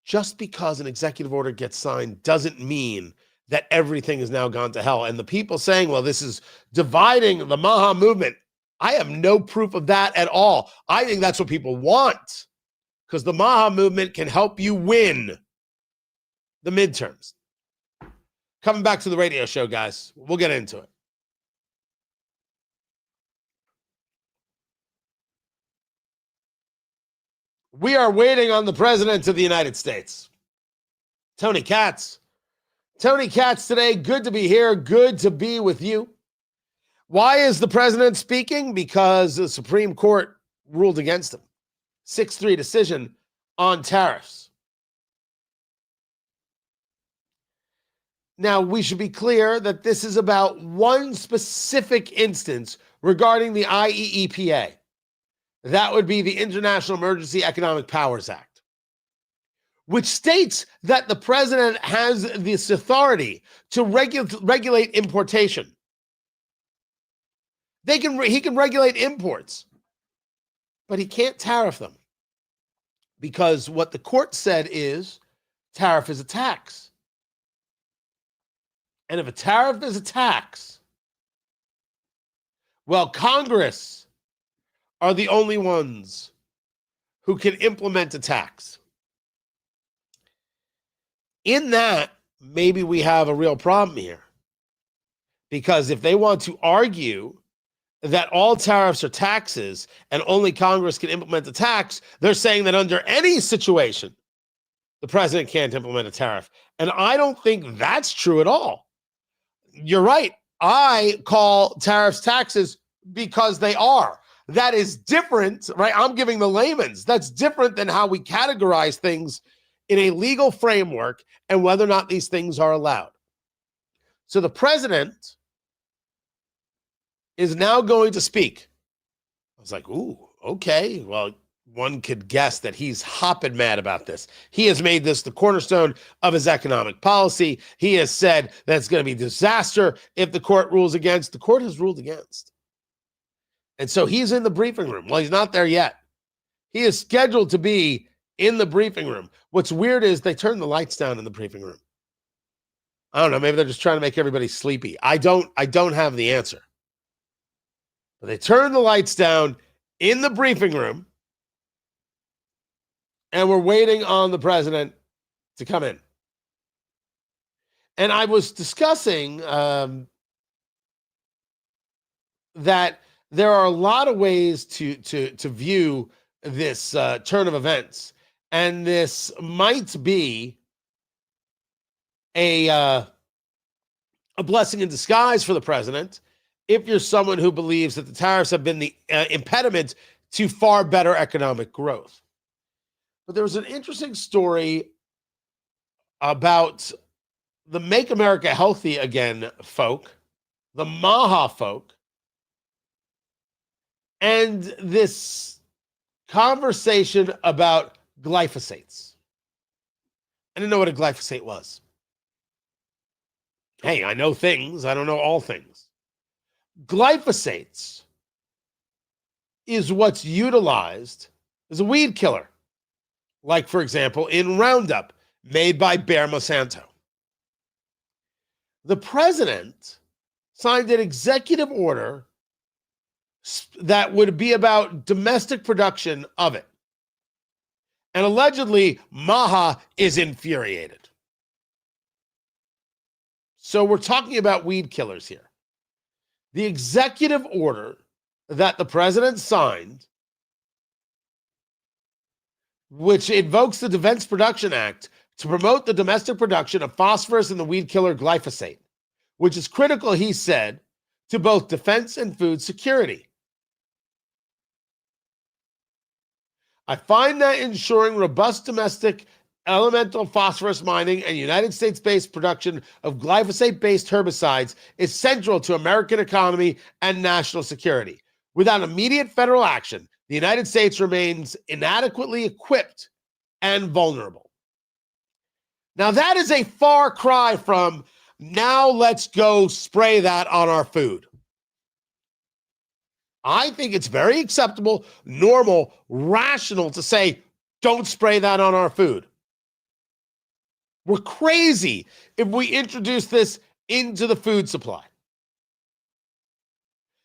Just because an executive order gets signed doesn't mean that everything has now gone to hell. And the people saying, well, this is dividing the Maha movement, I have no proof of that at all. I think that's what people want, because the Maha movement can help you win the midterms. Coming back to the radio show, guys. We'll get into it. We are waiting on the President of the United States, Tony Katz. Tony Katz today, good to be here, good to be with you. Why is the President speaking? Because the Supreme Court ruled against him. 6-3 decision on tariffs. Now, we should be clear that this is about one specific instance regarding the IEEPA. That would be the International Emergency Economic Powers Act, which states that the president has this authority to regulate importation. He can regulate imports, but he can't tariff them, because what the court said is tariff is a tax. And if a tariff is a tax, well, Congress are the only ones who can implement a tax. In that, maybe we have a real problem here. Because if they want to argue that all tariffs are taxes and only Congress can implement a tax, they're saying that under any situation, the president can't implement a tariff. And I don't think that's true at all. You're right. I call tariffs taxes because they are. That is different, right? I'm giving the layman's. That's different than how we categorize things in a legal framework and whether or not these things are allowed. So the president is now going to speak. I was like, ooh, okay. Well, one could guess that he's hopping mad about this. He has made this the cornerstone of his economic policy. He has said that it's going to be a disaster if the court rules against. The court has ruled against. And so he's in the briefing room. Well, he's not there yet. He is scheduled to be in the briefing room. What's weird is they turn the lights down in the briefing room. I don't know. Maybe they're just trying to make everybody sleepy. I don't have the answer. But they turn the lights down in the briefing room, and we're waiting on the president to come in. And I was discussing that there are a lot of ways to view this turn of events, and this might be a blessing in disguise for the president if you're someone who believes that the tariffs have been the impediment to far better economic growth. But there was an interesting story about the Make America Healthy Again folk, the Maha folk, and this conversation about glyphosates. I didn't know what a glyphosate was. Hey, I know things. I don't know all things. Glyphosates is what's utilized as a weed killer. Like, for example, in Roundup, made by Bayer Monsanto. The president signed an executive order that would be about domestic production of it. And allegedly, Maha is infuriated. So we're talking about weed killers here. The executive order that the president signed, which invokes the Defense Production Act to promote the domestic production of phosphorus and the weed killer glyphosate, which is critical, he said, to both defense and food security. I find that ensuring robust domestic elemental phosphorus mining and United States-based production of glyphosate-based herbicides is central to American economy and national security. Without immediate federal action, the United States remains inadequately equipped and vulnerable. Now, that is a far cry from, now let's go spray that on our food. I think it's very acceptable, normal, rational to say, don't spray that on our food. We're crazy if we introduce this into the food supply.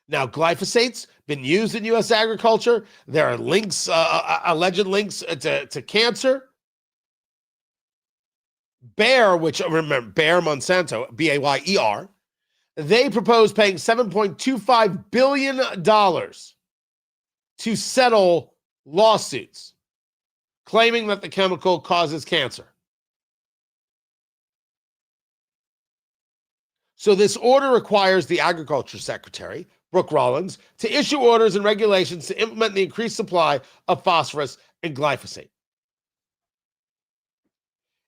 Now, glyphosate's been used in U.S. agriculture. There are links, alleged links to cancer. Bayer, which remember, Bayer Monsanto, Bayer, they propose paying $7.25 billion to settle lawsuits claiming that the chemical causes cancer. So this order requires the Agriculture Secretary, Brooke Rollins, to issue orders and regulations to implement the increased supply of phosphorus and glyphosate.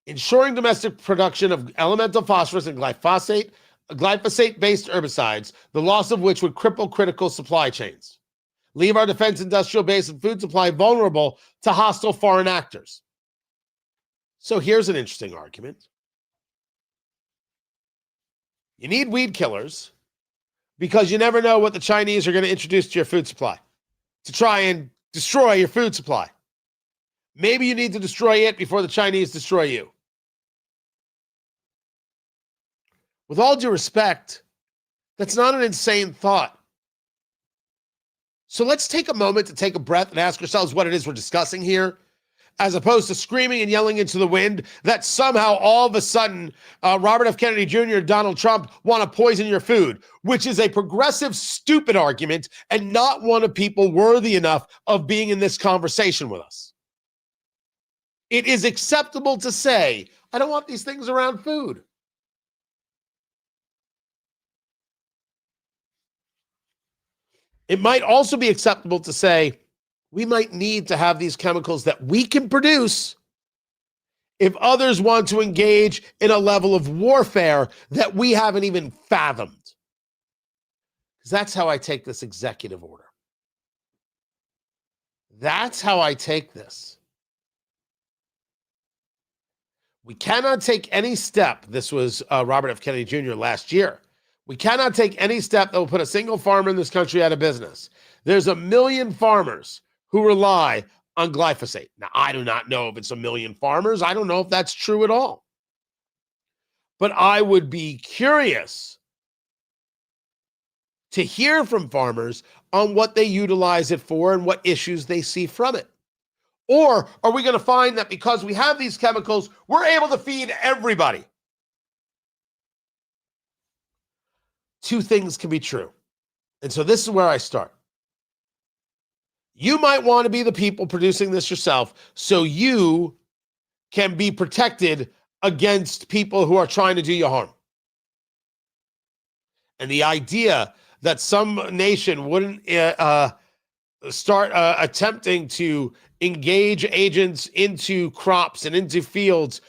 Ensuring domestic production of elemental phosphorus and glyphosate-based herbicides, the loss of which would cripple critical supply chains, leave our defense industrial base and food supply vulnerable to hostile foreign actors. So here's an interesting argument. You need weed killers because you never know what the Chinese are going to introduce to your food supply to try and destroy your food supply. Maybe you need to destroy it before the Chinese destroy you. With all due respect, that's not an insane thought. So let's take a moment to take a breath and ask ourselves what it is we're discussing here, as opposed to screaming and yelling into the wind that somehow all of a sudden Robert F. Kennedy Jr. and Donald Trump want to poison your food, which is a progressive, stupid argument and not one of people worthy enough of being in this conversation with us. It is acceptable to say, I don't want these things around food. It might also be acceptable to say, we might need to have these chemicals that we can produce if others want to engage in a level of warfare that we haven't even fathomed. Because that's how I take this executive order. That's how I take this. We cannot take any step. This was Robert F. Kennedy Jr. last year. We cannot take any step that will put a single farmer in this country out of business. There's 1 million farmers who rely on glyphosate. Now, I do not know if it's 1 million farmers. I don't know if that's true at all. But I would be curious to hear from farmers on what they utilize it for and what issues they see from it. Or are we going to find that because we have these chemicals, we're able to feed everybody? Two things can be true. And so this is where I start. You might want to be the people producing this yourself so you can be protected against people who are trying to do you harm. And the idea that some nation wouldn't start attempting to engage agents into crops and into fields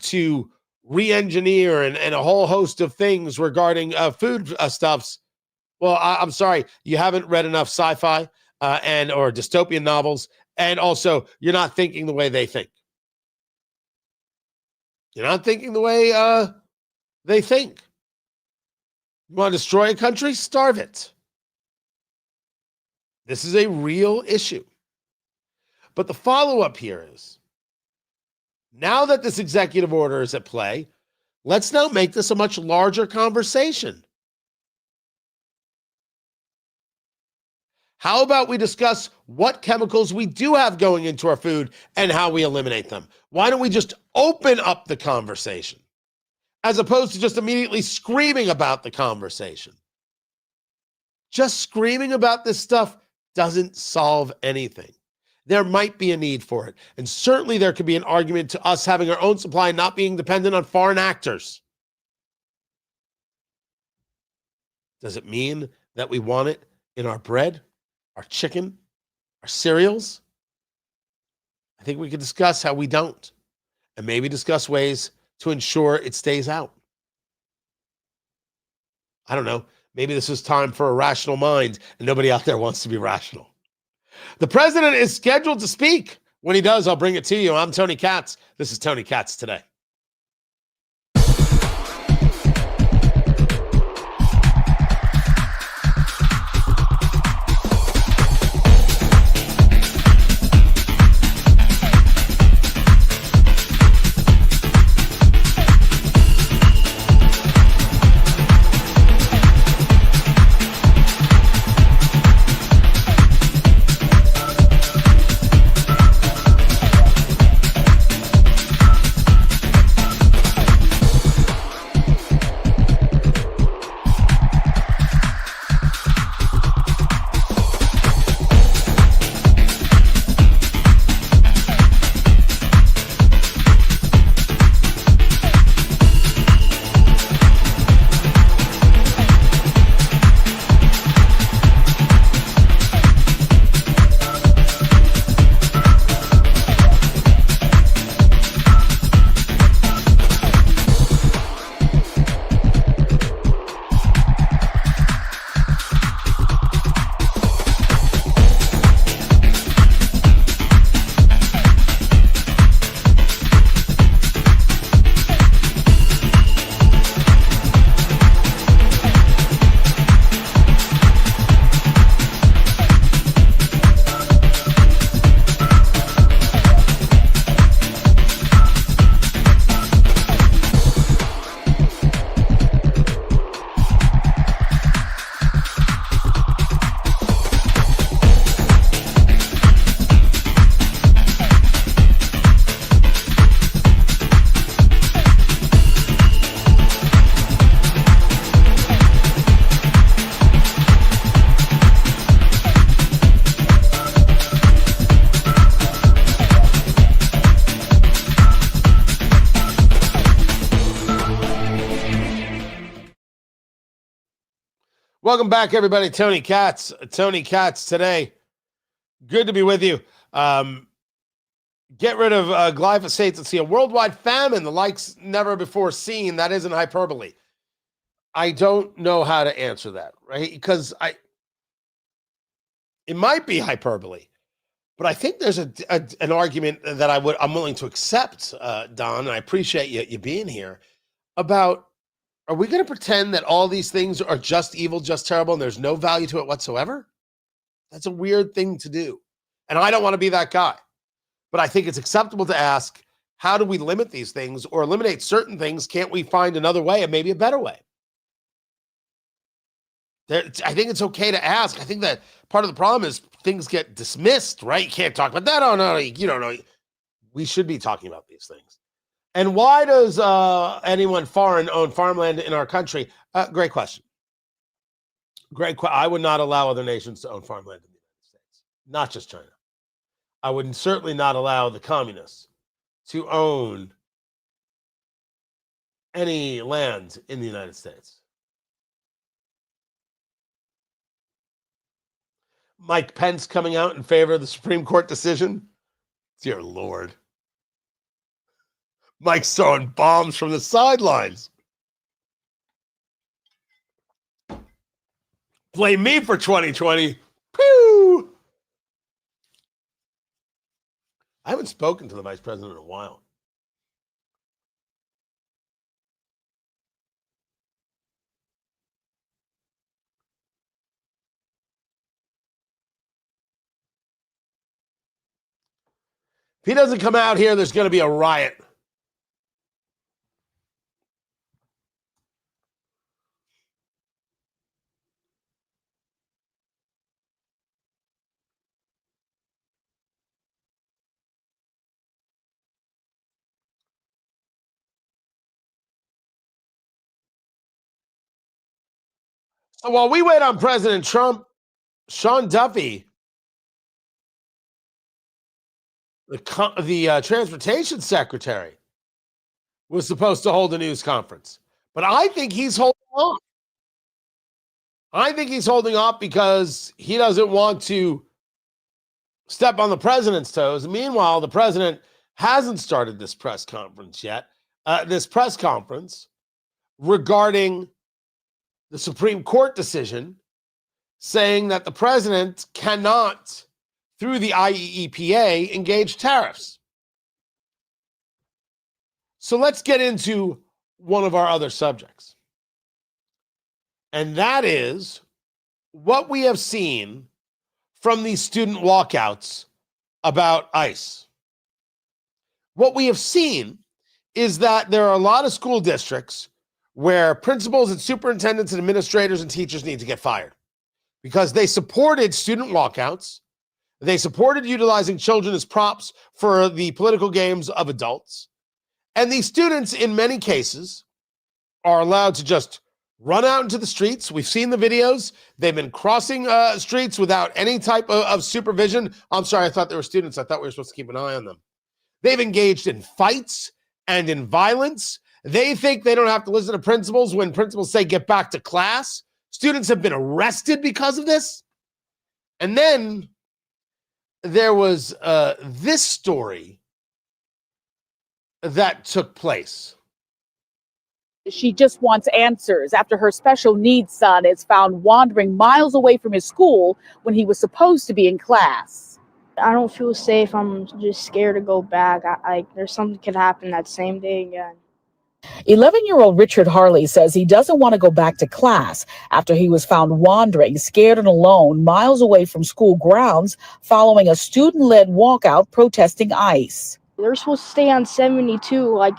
to re-engineer and a whole host of things regarding food stuffs. Well, I'm sorry, you haven't read enough sci-fi or dystopian novels, and also you're not thinking the way they think. You're not thinking the way they think. You want to destroy a country? Starve it. This is a real issue. But the follow-up here is, now that this executive order is at play, let's now make this a much larger conversation. How about we discuss what chemicals we do have going into our food and how we eliminate them? Why don't we just open up the conversation as opposed to just immediately screaming about the conversation? Just screaming about this stuff doesn't solve anything. There might be a need for it. And certainly there could be an argument to us having our own supply and not being dependent on foreign actors. Does it mean that we want it in our bread, our chicken, our cereals? I think we could discuss how we don't, and maybe discuss ways to ensure it stays out. I don't know. Maybe this is time for a rational mind, and nobody out there wants to be rational. The president is scheduled to speak. When he does, I'll bring it to you. I'm Tony Katz. This is Tony Katz Today. Welcome back, everybody. Tony Katz today. Good to be with you. Get rid of glyphosate and see a worldwide famine, the likes never before seen. That isn't hyperbole. I don't know how to answer that, right? Because it might be hyperbole, but I think there's an argument that I'm willing to accept, Don, and I appreciate you being here, about, are we going to pretend that all these things are just evil, just terrible, and there's no value to it whatsoever? That's a weird thing to do. And I don't want to be that guy. But I think it's acceptable to ask, how do we limit these things or eliminate certain things? Can't we find another way and maybe a better way? I think it's okay to ask. I think that part of the problem is things get dismissed, right? You can't talk about that. Oh, no, you don't know. We should be talking about these things. And why does anyone foreign own farmland in our country? Great question. I would not allow other nations to own farmland in the United States, not just China. I would certainly not allow the communists to own any land in the United States. Mike Pence coming out in favor of the Supreme Court decision. Dear Lord. Mike's throwing bombs from the sidelines. Blame me for 2020. Pew! I haven't spoken to the vice president in a while. If he doesn't come out here, there's going to be a riot. So while we wait on President Trump, Sean Duffy, the transportation secretary, was supposed to hold a news conference. But I think he's holding off. I think he's holding off because he doesn't want to step on the president's toes. Meanwhile, the president hasn't started this press conference yet. This press conference regarding the Supreme Court decision saying that the president cannot, through the IEEPA, engage tariffs. So let's get into one of our other subjects. And that is what we have seen from these student walkouts about ICE. What we have seen is that there are a lot of school districts where principals and superintendents and administrators and teachers need to get fired because they supported student walkouts. They supported utilizing children as props for the political games of adults. And these students, in many cases, are allowed to just run out into the streets. We've seen the videos. They've been crossing streets without any type of supervision. I'm sorry, I thought they were students. I thought we were supposed to keep an eye on them. They've engaged in fights and in violence. They think they don't have to listen to principals when principals say get back to class. Students have been arrested because of this. And then there was this story that took place.
She just wants answers after her special needs son is found wandering miles away from his school when he was supposed to be in class.
I don't feel safe. I'm just scared to go back. There's something could happen that same day again.
11-year-old Richard Harley says he doesn't want to go back to class after he was found wandering, scared and alone, miles away from school grounds following a student-led walkout protesting ICE.
They're supposed to stay on 72,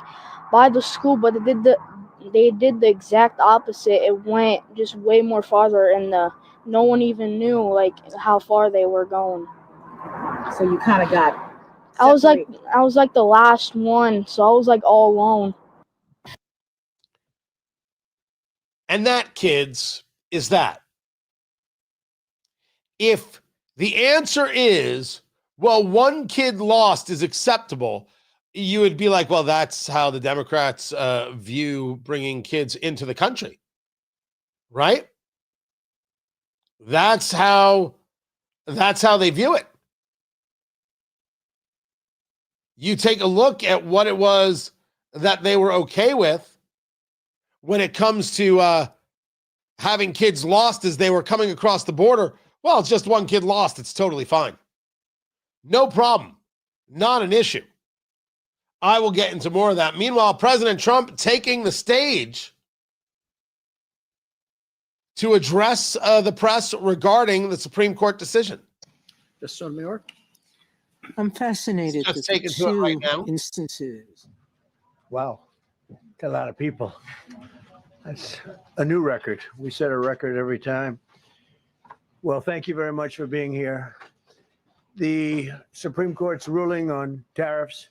by the school, but they did the exact opposite. It went just way more farther, and no one even knew how far they were going.
So you kind of got
separated. I was like the last one, so I was all alone.
And that, kids, is that. If the answer is, well, one kid lost is acceptable, you would be like, well, that's how the Democrats view bringing kids into the country, right? That's how they view it. You take a look at what it was that they were okay with when it comes to having kids lost as they were coming across the border. Well, it's just one kid lost. It's totally fine. No problem. Not an issue. I will get into more of that. Meanwhile, President Trump taking the stage to address the press regarding the Supreme Court decision.
Just on New York.
I'm fascinated
Just
with
take
the
it to it right
two
now.
instances.
Wow. Got a lot of people. That's a new record. We set a record every time. Well, thank you very much for being here. The Supreme Court's ruling on tariffs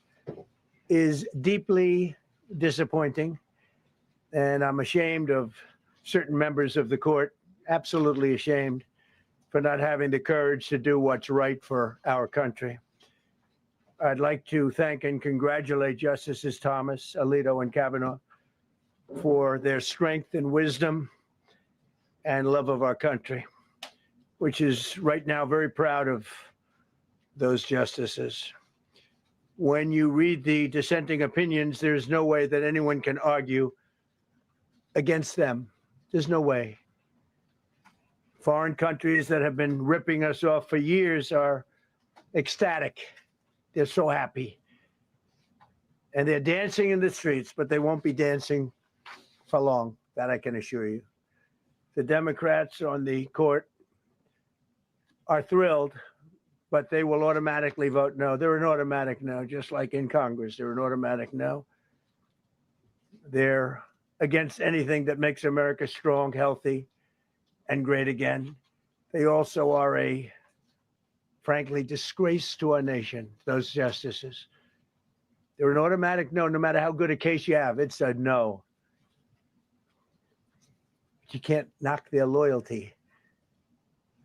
is deeply disappointing, and I'm ashamed of certain members of the court, absolutely ashamed, for not having the courage to do what's right for our country. I'd like to thank and congratulate Justices Thomas, Alito, and Kavanaugh for their strength and wisdom and love of our country, which is right now very proud of those justices. When you read the dissenting opinions, there's no way that anyone can argue against them. There's no way. Foreign countries that have been ripping us off for years are ecstatic. They're so happy. And they're dancing in the streets, but they won't be dancing for long, that I can assure you. The Democrats on the court are thrilled, but they will automatically vote no. They're an automatic no, just like in Congress. They're an automatic no. They're against anything that makes America strong, healthy, and great again. They also are a, frankly, disgrace to our nation, those justices. They're an automatic no matter how good a case you have. It's a no. You can't knock their loyalty.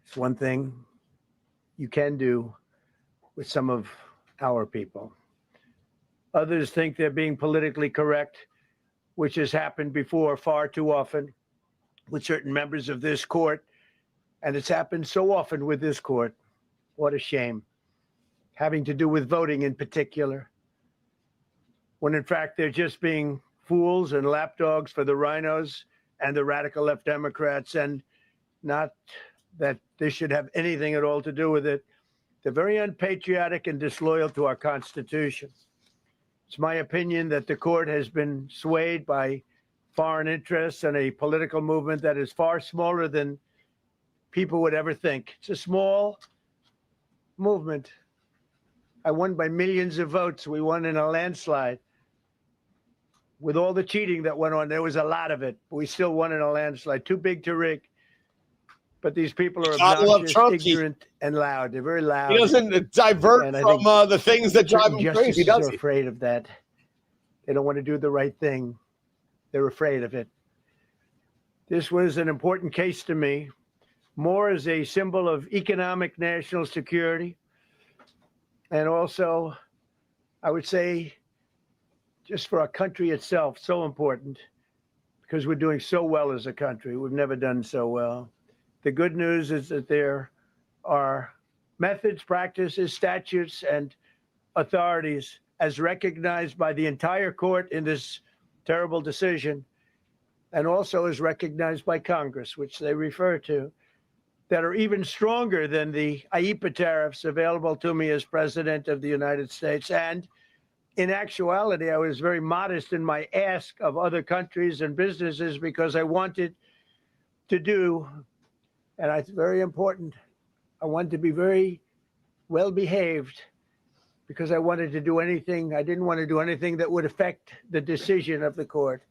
It's one thing you can do with some of our people. Others think they're being politically correct, which has happened before far too often with certain members of this court. And it's happened so often with this court. What a shame. Having to do with voting in particular, when in fact they're just being fools and lapdogs for the rhinos and the radical left Democrats, and not that this should have anything at all to do with it. They're very unpatriotic and disloyal to our Constitution. It's my opinion that the court has been swayed by foreign interests and a political movement that is far smaller than people would ever think. It's a small movement. I won by millions of votes. We won in a landslide. With all the cheating that went on, there was a lot of it. But we still won in a landslide. Too big to rig. But these people are obnoxious, ignorant, and loud. They're very loud.
He doesn't divert from the things that drive him crazy, does he?
Justices are afraid of that. They don't want to do the right thing. They're afraid of it. This was an important case to me, more as a symbol of economic national security. And also, I would say, just for our country itself, so important, because we're doing so well as a country. We've never done so well. The good news is that there are methods, practices, statutes, and authorities as recognized by the entire court in this terrible decision, and also as recognized by Congress, which they refer to, that are even stronger than the IEEPA tariffs available to me as President of the United States. And in actuality, I was very modest in my ask of other countries and businesses because I wanted to do, and it's very important, I wanted to be very well behaved because I wanted to do anything, I didn't want to do anything that would affect the decision of the court.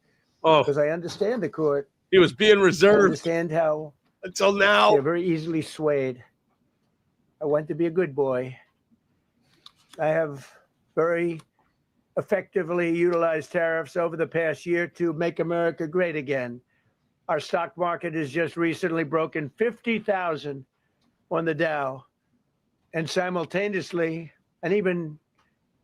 Oh,
because I understand the court.
he was being
I
reserved
understand how
until now.
they're very easily swayed. I want to be a good boy. I have very effectively utilized tariffs over the past year to make America great again. Our stock market has just recently broken 50,000 on the Dow, and simultaneously, and even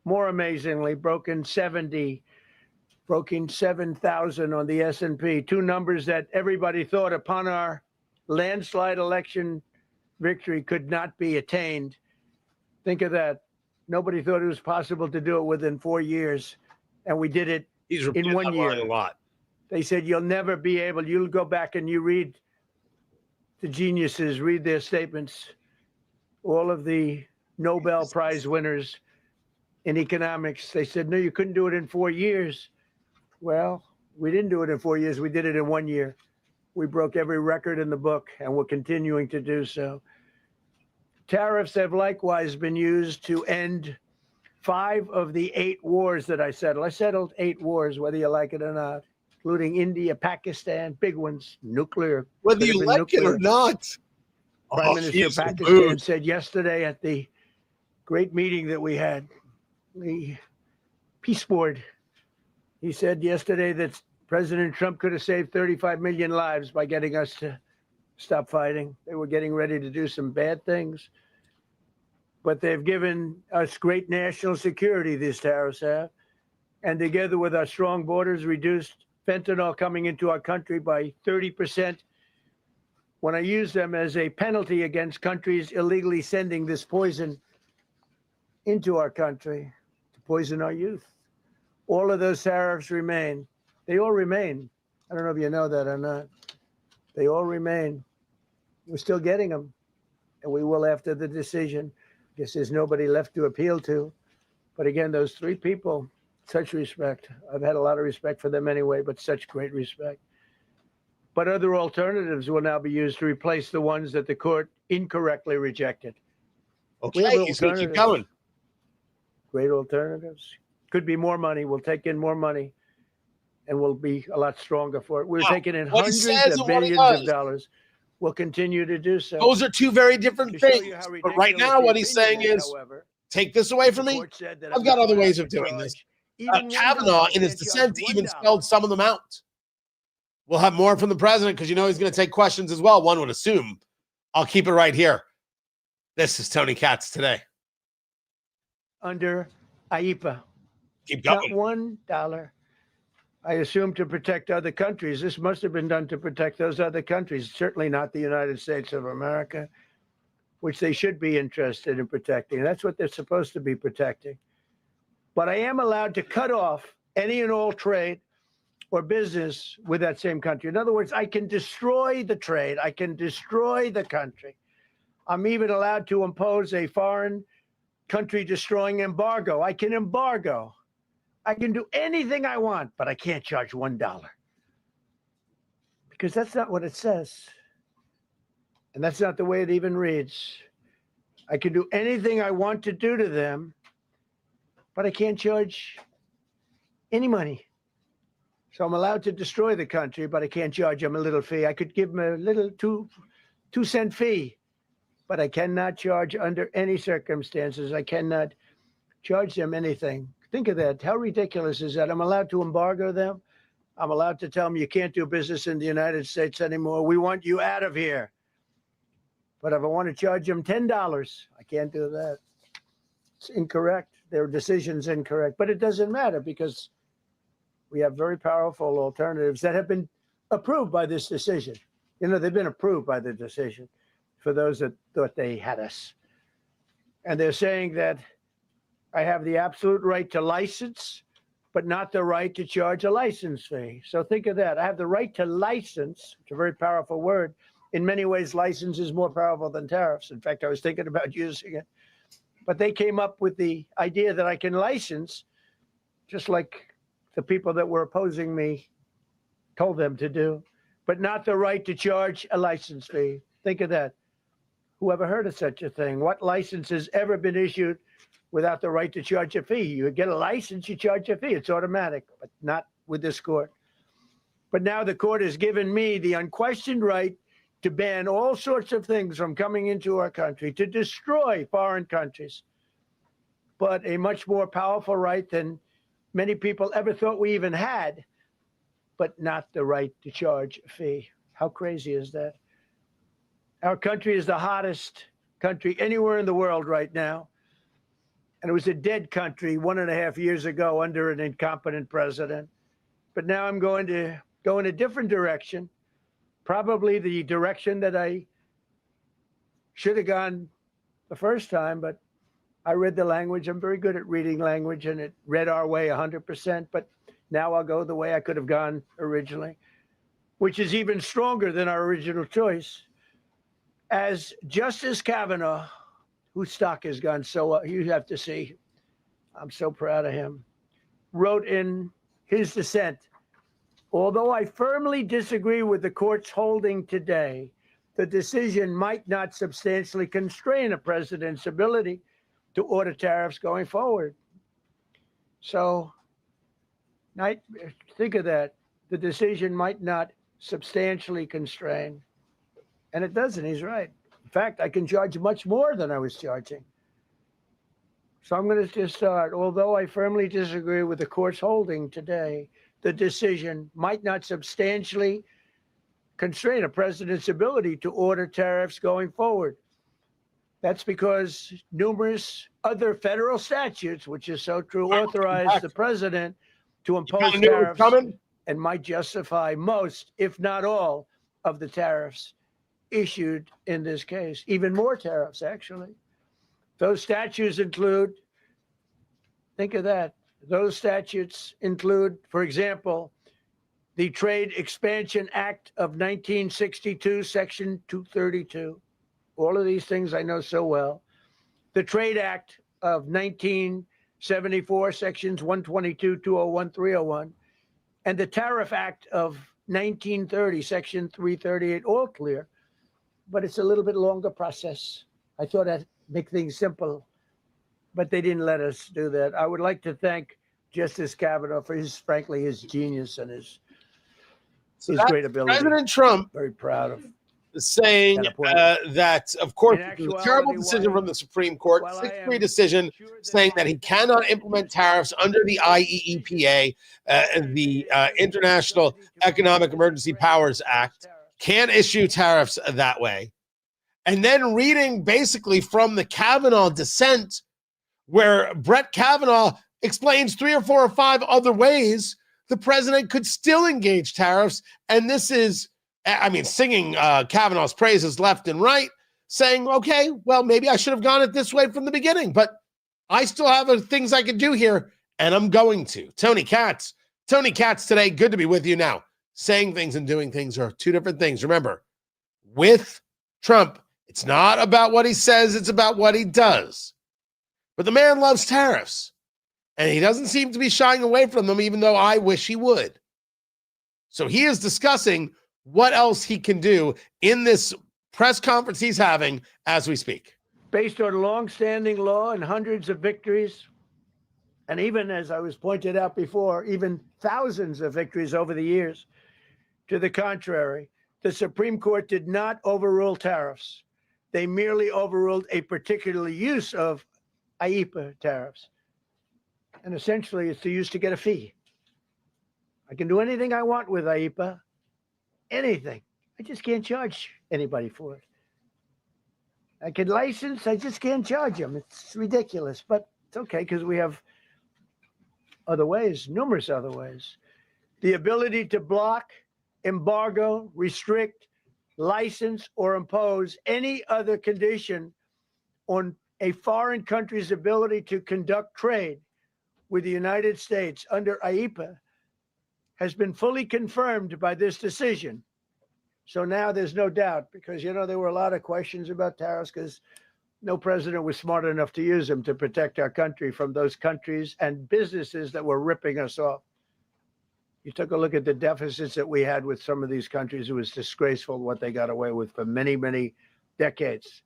more amazingly, broken 7,000 on the S&P, two numbers that everybody thought upon our landslide election victory could not be attained. Think of that. Nobody thought it was possible to do it within 4 years, and we did it in 1 year.
A lot.
They said you'll never be able. You'll go back and you read the geniuses, read their statements, all of the Nobel Prize winners in economics. They said, no, you couldn't do it in 4 years. Well, we didn't do it in 4 years. We did it in 1 year. We broke every record in the book, and we're continuing to do so. Tariffs have likewise been used to end 5 of the 8 wars that I settled. I settled 8 wars, whether you like it or not, including India, Pakistan, big ones, nuclear.
Whether you like it or not.
Prime Minister of Pakistan said yesterday at the great meeting that we had, the Peace Board, he said yesterday that President Trump could have saved 35 million lives by getting us to stop fighting. They were getting ready to do some bad things, but they've given us great national security, these tariffs have, and together with our strong borders, reduced fentanyl coming into our country by 30%. When I use them as a penalty against countries illegally sending this poison into our country to poison our youth, all of those tariffs remain. They all remain. I don't know if you know that or not. They all remain. We're still getting them, and we will after the decision. I guess there's nobody left to appeal to. But again, those 3 people, such respect. I've had a lot of respect for them anyway, but such great respect. But other alternatives will now be used to replace the ones that the court incorrectly rejected.
Okay, he's going to keep going.
Great alternatives. Could be more money. We'll take in more money, and we'll be a lot stronger for it. We're taking in hundreds of billions of dollars. We'll continue to do so.
Those are 2 very different things. But right now, what he's saying is,
however,
take this away from me. I've got other ways of doing this. Kavanaugh, in his dissent, even spelled some of them out. We'll have more from the president because you know he's going to take questions as well, one would assume. I'll keep it right here. This is Tony Katz today.
Under IEEPA.
Keep going.
Not $1. I assume to protect other countries. This must have been done to protect those other countries, certainly not the United States of America, which they should be interested in protecting. That's what they're supposed to be protecting. But I am allowed to cut off any and all trade or business with that same country. In other words, I can destroy the trade. I can destroy the country. I'm even allowed to impose a foreign country destroying embargo. I can embargo. I can do anything I want, but I can't charge $1 because that's not what it says. And that's not the way it even reads. I can do anything I want to do to them, but I can't charge any money. So I'm allowed to destroy the country, but I can't charge them a little fee. I could give them a little 2-cent fee, but I cannot charge under any circumstances. I cannot charge them anything. Think of that. How ridiculous is that? I'm allowed to embargo them. I'm allowed to tell them you can't do business in the United States anymore. We want you out of here. But if I want to charge them $10, I can't do that. It's incorrect. Their decision's incorrect. But it doesn't matter because we have very powerful alternatives that have been approved by this decision. You know, they've been approved by the decision for those that thought they had us. And they're saying that I have the absolute right to license, but not the right to charge a license fee. So think of that. I have the right to license. It's a very powerful word. In many ways, license is more powerful than tariffs. In fact, I was thinking about using it. But they came up with the idea that I can license, just like the people that were opposing me told them to do, but not the right to charge a license fee. Think of that. Who ever heard of such a thing? What license has ever been issued without the right to charge a fee? You get a license, you charge a fee. It's automatic, but not with this court. But now the court has given me the unquestioned right to ban all sorts of things from coming into our country, to destroy foreign countries, but a much more powerful right than many people ever thought we even had, but not the right to charge a fee. How crazy is that? Our country is the hottest country anywhere in the world right now. And it was a dead country 1.5 years ago under an incompetent president. But now I'm going to go in a different direction. probably the direction that I should have gone the first time, but I read the language. I'm very good at reading language, and it read our way 100%. But now I'll go the way I could have gone originally, which is even stronger than our original choice. As Justice Kavanaugh, whose stock has gone so up, you have to see, I'm so proud of him, wrote in his dissent, although I firmly disagree with the court's holding today, the decision might not substantially constrain a president's ability to order tariffs going forward. So think of that. The decision might not substantially constrain. And it doesn't. He's right. In fact, I can charge much more than I was charging. So I'm going to just start. Although I firmly disagree with the court's holding today, the decision might not substantially constrain a president's ability to order tariffs going forward. That's because numerous other federal statutes, which is so true, authorize the president to impose tariffs and might justify most, if not all, of the tariffs issued in this case. Even more tariffs, actually. Those statutes include, think of that, those statutes include, for example, the Trade Expansion Act of 1962, Section 232. All of these things I know so well. The Trade Act of 1974, Sections 122, 201, 301. And the Tariff Act of 1930, Section 338, all clear. But it's a little bit longer process. I thought I'd make things simple, but they didn't let us do that. I would like to thank Justice Kavanaugh for frankly, his genius and his great ability.
President Trump,
very proud of,
saying that, of course, it was a terrible decision from the Supreme Court, 6-3 decision, saying that he cannot implement tariffs under the IEEPA, the International Economic Emergency Powers Act, can't issue tariffs that way. And then reading basically from the Kavanaugh dissent, where Brett Kavanaugh explains 3 or 4 or 5 other ways the president could still engage tariffs. And this is, I mean, singing Kavanaugh's praises left and right, saying, okay, well, maybe I should have gone it this way from the beginning, but I still have things I could do here, and I'm going to. Tony Katz today, good to be with you now. Saying things and doing things are 2 different things. Remember, with Trump, it's not about what he says, it's about what he does. But the man loves tariffs, and he doesn't seem to be shying away from them, even though I wish he would. So he is discussing what else he can do in this press conference he's having as we speak.
Based on long-standing law and hundreds of victories, and even, as I was pointed out before, even thousands of victories over the years, to the contrary, the Supreme Court did not overrule tariffs. They merely overruled a particular use of IEEPA tariffs. And essentially, it's used to get a fee. I can do anything I want with IEEPA, anything. I just can't charge anybody for it. I can license, I just can't charge them. It's ridiculous, but it's okay because we have other ways, numerous other ways. The ability to block, embargo, restrict, license, or impose any other condition on a foreign country's ability to conduct trade with the United States under IEEPA has been fully confirmed by this decision. So now there's no doubt, because, you know, there were a lot of questions about tariffs because no president was smart enough to use them to protect our country from those countries and businesses that were ripping us off. You took a look at the deficits that we had with some of these countries. It was disgraceful what they got away with for many, many decades.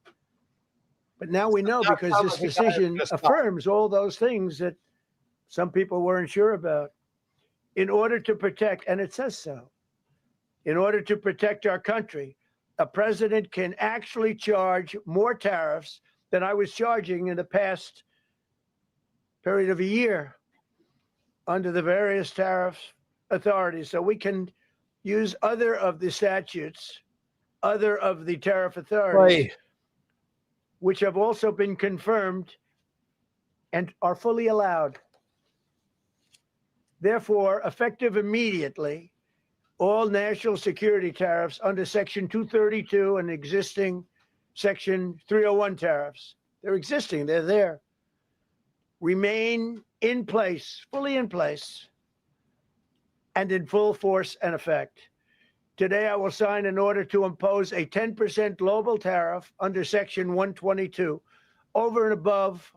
But now we know, because this decision affirms all those things that some people weren't sure about. In order to protect, and it says so, in order to protect our country, a president can actually charge more tariffs than I was charging in the past period of a year under the various tariff authorities. So we can use other of the statutes, other of the tariff authorities, which have also been confirmed and are fully allowed. Therefore, effective immediately, all national security tariffs under Section 232 and existing Section 301 tariffs. They're existing, they're there. Remain in place, fully in place, and in full force and effect. Today, I will sign an order to impose a 10% global tariff under Section 122 over and above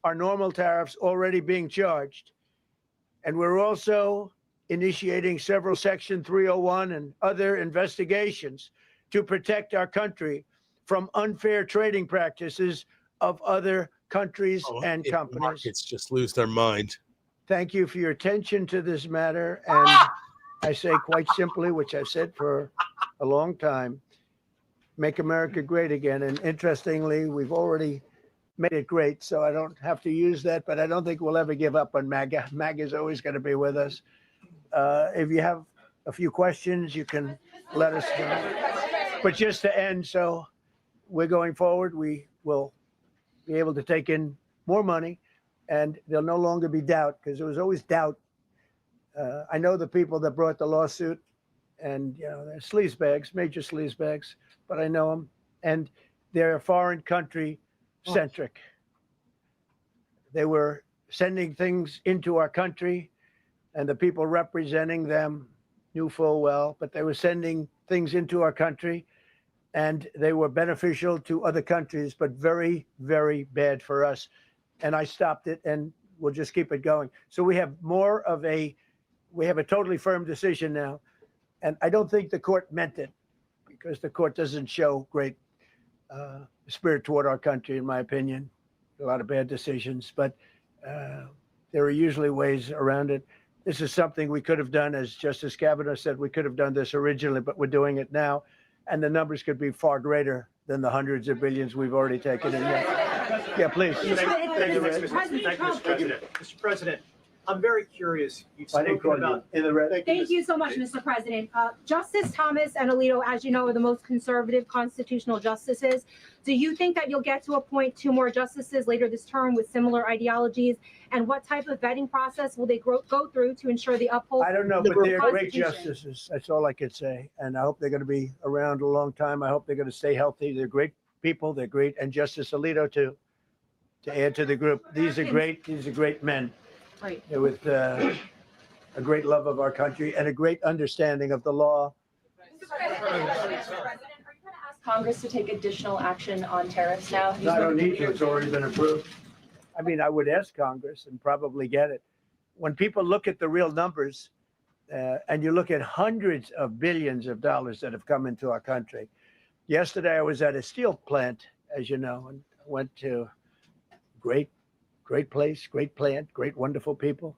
our normal tariffs already being charged. And we're also initiating several Section 301 and other investigations to protect our country from unfair trading practices of other countries and companies.
Markets just lose their mind.
Thank you for your attention to this matter. And I say quite simply, which I've said for a long time, make America great again. And interestingly, we've already made it great, so I don't have to use that, but I don't think we'll ever give up on MAGA. MAGA is always going to be with us. If you have a few questions, you can let us know. But just to end, so we're going forward, we will be able to take in more money, and there'll no longer be doubt, because there was always doubt. I know the people that brought the lawsuit, and they're sleazebags, major sleazebags, but I know them, and they're foreign country centric. They were sending things into our country, and the people representing them knew full well, but they were sending things into our country, and they were beneficial to other countries, but very, very bad for us. And I stopped it, and we'll just keep it going. So we have a totally firm decision now. And I don't think the court meant it, because the court doesn't show great spirit toward our country, in my opinion. A lot of bad decisions, but there are usually ways around it. This is something we could have done, as Justice Kavanaugh said, we could have done this originally, but we're doing it now. And the numbers could be far greater than the hundreds of billions we've already taken in. Yeah, please.
Thank you, Mr. President. Mr. President, I'm very curious. You've spoken about
in the red.
Thank you so much, Mr. President. Justice Thomas and Alito, as you know, are the most conservative constitutional justices. Do you think that you'll get to appoint 2 more justices later this term with similar ideologies? And what type of vetting process will they go through to ensure they uphold?
I don't know, but they're great justices. That's all I could say. And I hope they're going to be around a long time. I hope they're going to stay healthy. They're great people. They're great. And Justice Alito, too, to add to the group. These are great men.
Right.
With a great love of our country and a great understanding of the law.
Mr. President, are you going to ask Congress to take additional action on tariffs now?
No, I don't need to. It's already been approved. I mean, I would ask Congress and probably get it. When people look at the real numbers and you look at hundreds of billions of dollars that have come into our country. Yesterday, I was at a steel plant, as you know, and went to great place, great plant, great, wonderful people.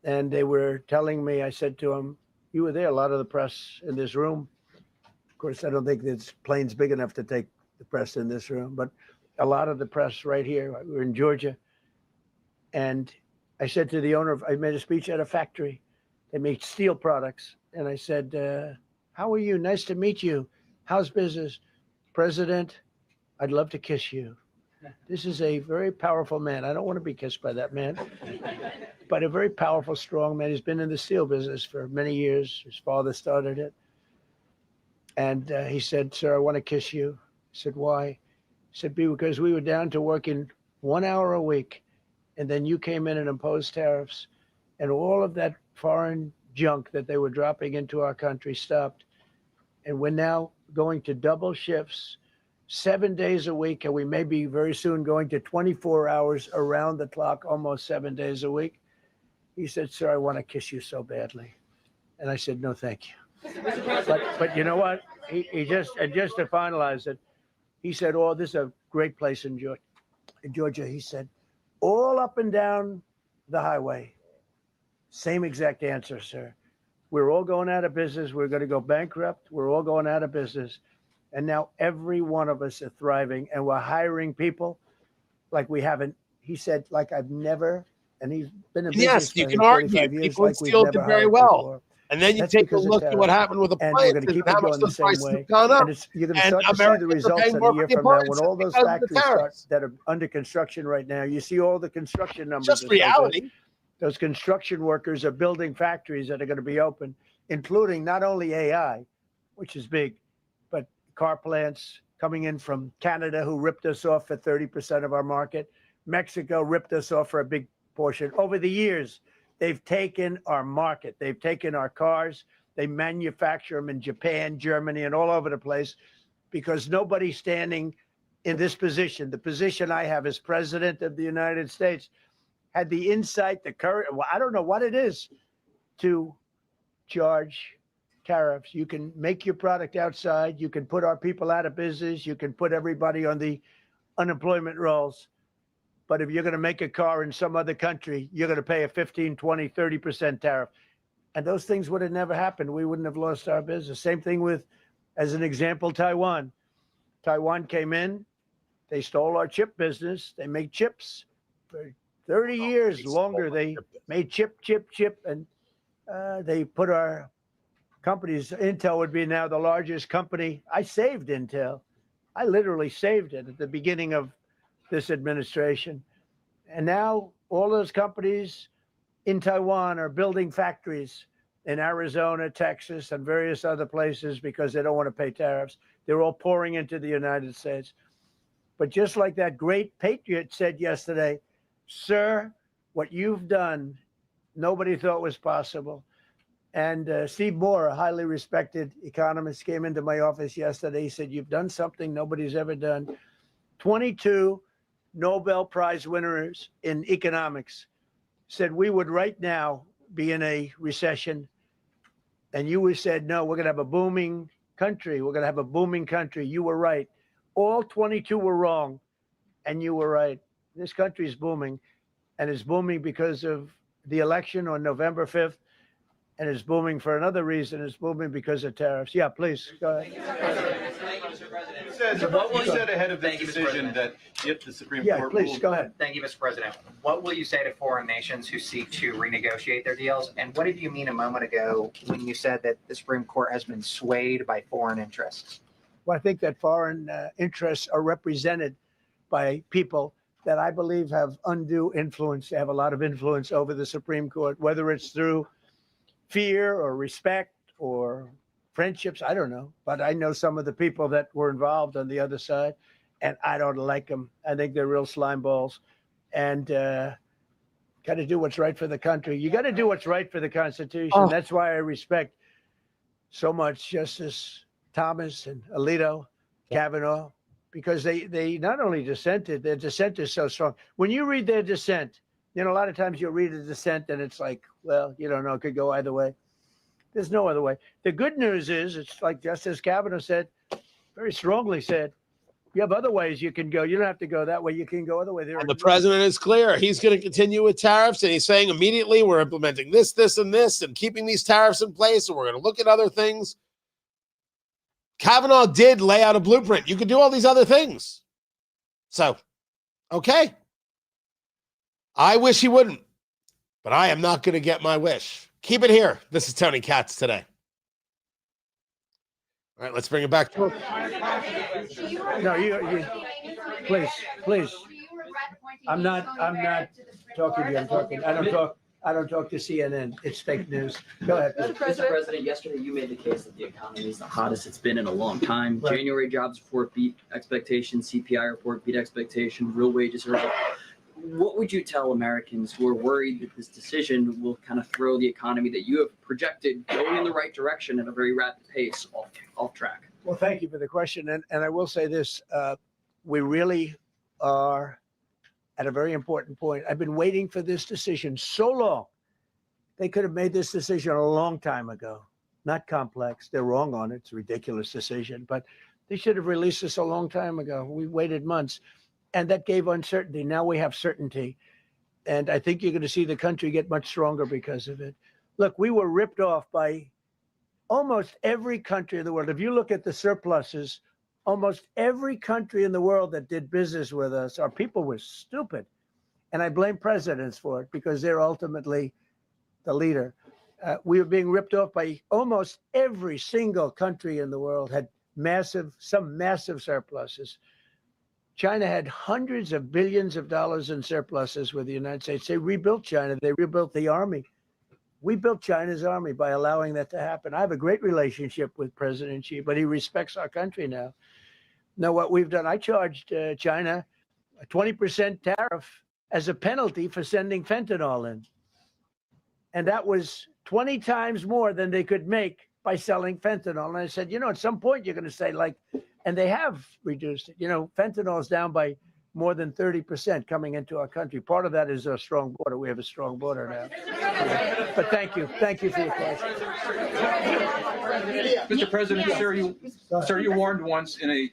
And they were telling me, I said to them, you were there, a lot of the press in this room. Of course, I don't think this plane's big enough to take the press in this room, but a lot of the press right here. We're in Georgia. And I said to the owner, I made a speech at a factory. They make steel products. And I said, how are you? Nice to meet you. How's business? President, I'd love to kiss you. This is a very powerful man. I don't want to be kissed by that man, but a very powerful, strong man. He's been in the steel business for many years. His father started it. And he said, sir, I want to kiss you. I said, why? He said, because we were down to working 1 hour a week, and then you came in and imposed tariffs, and all of that foreign junk that they were dropping into our country stopped. And we're now going to double shifts, 7 days a week, and we may be very soon going to 24 hours around the clock, almost 7 days a week. He said, sir, I want to kiss you so badly. And I said, no, thank you. But you know what? He just to finalize it, he said, oh, this is a great place in Georgia. He said, all up and down the highway, same exact answer, sir. We're all going out of business. We're going to go bankrupt. We're all going out of business. And now every one of us are thriving, and we're hiring people like we haven't. He said, like I've never, and he's been in business.
Yes, you can argue. People in steel did very well. And then you take a look at what happened with the appliances and how much the prices have gone up.
And you're going to start to see the results in a year from now when all those factories that are under construction right now. You see all the construction numbers.
Just reality.
Those construction workers are building factories that are going to be open, including not only AI, which is big, but car plants coming in from Canada, who ripped us off for 30% of our market. Mexico ripped us off for a big portion. Over the years, they've taken our market. They've taken our cars. They manufacture them in Japan, Germany, and all over the place because nobody's standing in this position. The position I have as president of the United States had the insight, the courage, well, I don't know what it is, to charge tariffs. You can make your product outside. You can put our people out of business. You can put everybody on the unemployment rolls. But if you're going to make a car in some other country, you're going to pay a 15, 20, 30% tariff. And those things would have never happened. We wouldn't have lost our business. Same thing with, as an example, Taiwan. Taiwan came in. They stole our chip business. They make chips. For 30 years longer, they made chip. And they put our companies. Intel would be now the largest company. I saved Intel. I literally saved it at the beginning of this administration. And now all those companies in Taiwan are building factories in Arizona, Texas, and various other places because they don't want to pay tariffs. They're all pouring into the United States. But just like that great patriot said yesterday, sir, what you've done, nobody thought was possible. And Steve Moore, a highly respected economist, came into my office yesterday. He said, you've done something nobody's ever done. 22 Nobel Prize winners in economics said we would right now be in a recession. And you said, no, we're going to have a booming country. We're going to have a booming country. You were right. All 22 were wrong, and you were right. This country is booming, and it's booming because of the election on November 5th. And it's booming for another reason. It's booming because of tariffs. Yeah, please, go ahead.
What will you say ahead of this decision that if the Supreme Court
please,
ruled?
go ahead.
Thank you, Mr. President. What will you say to foreign nations who seek to renegotiate their deals? And what did you mean a moment ago when you said that the Supreme Court has been swayed by foreign interests?
Well, I think that foreign interests are represented by people that I believe have undue influence. They have a lot of influence over the Supreme Court, whether it's through fear or respect or friendships, I don't know. But I know some of the people that were involved on the other side, and I don't like them. I think they're real slime balls. And got to do what's right for the country. You got to do what's right for the Constitution.
Oh.
That's why I respect so much Justice Thomas and Alito, Kavanaugh, because they not only dissented, their dissent is so strong. When you read their dissent, you know, a lot of times you'll read a dissent and it's like, well, you don't know, it could go either way. There's no other way. The good news is, it's like Justice Kavanaugh said, very strongly said, you have other ways you can go. You don't have to go that way. You can go other way.
And the president is clear. He's going to continue with tariffs, and he's saying immediately we're implementing this, this, and this, and keeping these tariffs in place, and we're going to look at other things. Kavanaugh did lay out a blueprint. You could do all these other things. So, okay. I wish he wouldn't, but I am not going to get my wish. Keep it here. This is Tony Katz today. All right, let's bring it back.
No, you please. I'm not talking to you. I don't talk to CNN. It's fake news. Go ahead.
Mr. President, yesterday you made the case that the economy is the hottest it's been in a long time. Right. January jobs report beat expectations. CPI report beat expectation. Real wages are up. What would you tell Americans who are worried that this decision will kind of throw the economy that you have projected going in the right direction at a very rapid pace off track?
Well, thank you for the question. And I will say this, we really are at a very important point. I've been waiting for this decision so long. They could have made this decision a long time ago. Not complex. They're wrong on it. It's a ridiculous decision, but they should have released this a long time ago. We waited months. And that gave uncertainty. Now we have certainty. And I think you're going to see the country get much stronger because of it. Look, we were ripped off by almost every country in the world. If you look at the surpluses, almost every country in the world that did business with us, our people were stupid. And I blame presidents for it because they're ultimately the leader. We were being ripped off by almost every single country in the world had some massive surpluses. China had hundreds of billions of dollars in surpluses with the United States. They rebuilt China. They rebuilt the army. We built China's army by allowing that to happen. I have a great relationship with President Xi, but he respects our country now. Now, what we've done, I charged China a 20% tariff as a penalty for sending fentanyl in. And that was 20 times more than they could make by selling fentanyl. And I said, at some point you're going to say, and they have reduced it. Fentanyl is down by more than 30% coming into our country. Part of that is a strong border. We have a strong border now. But thank you. Thank you for your question.
Mr. President, sir, you warned once in a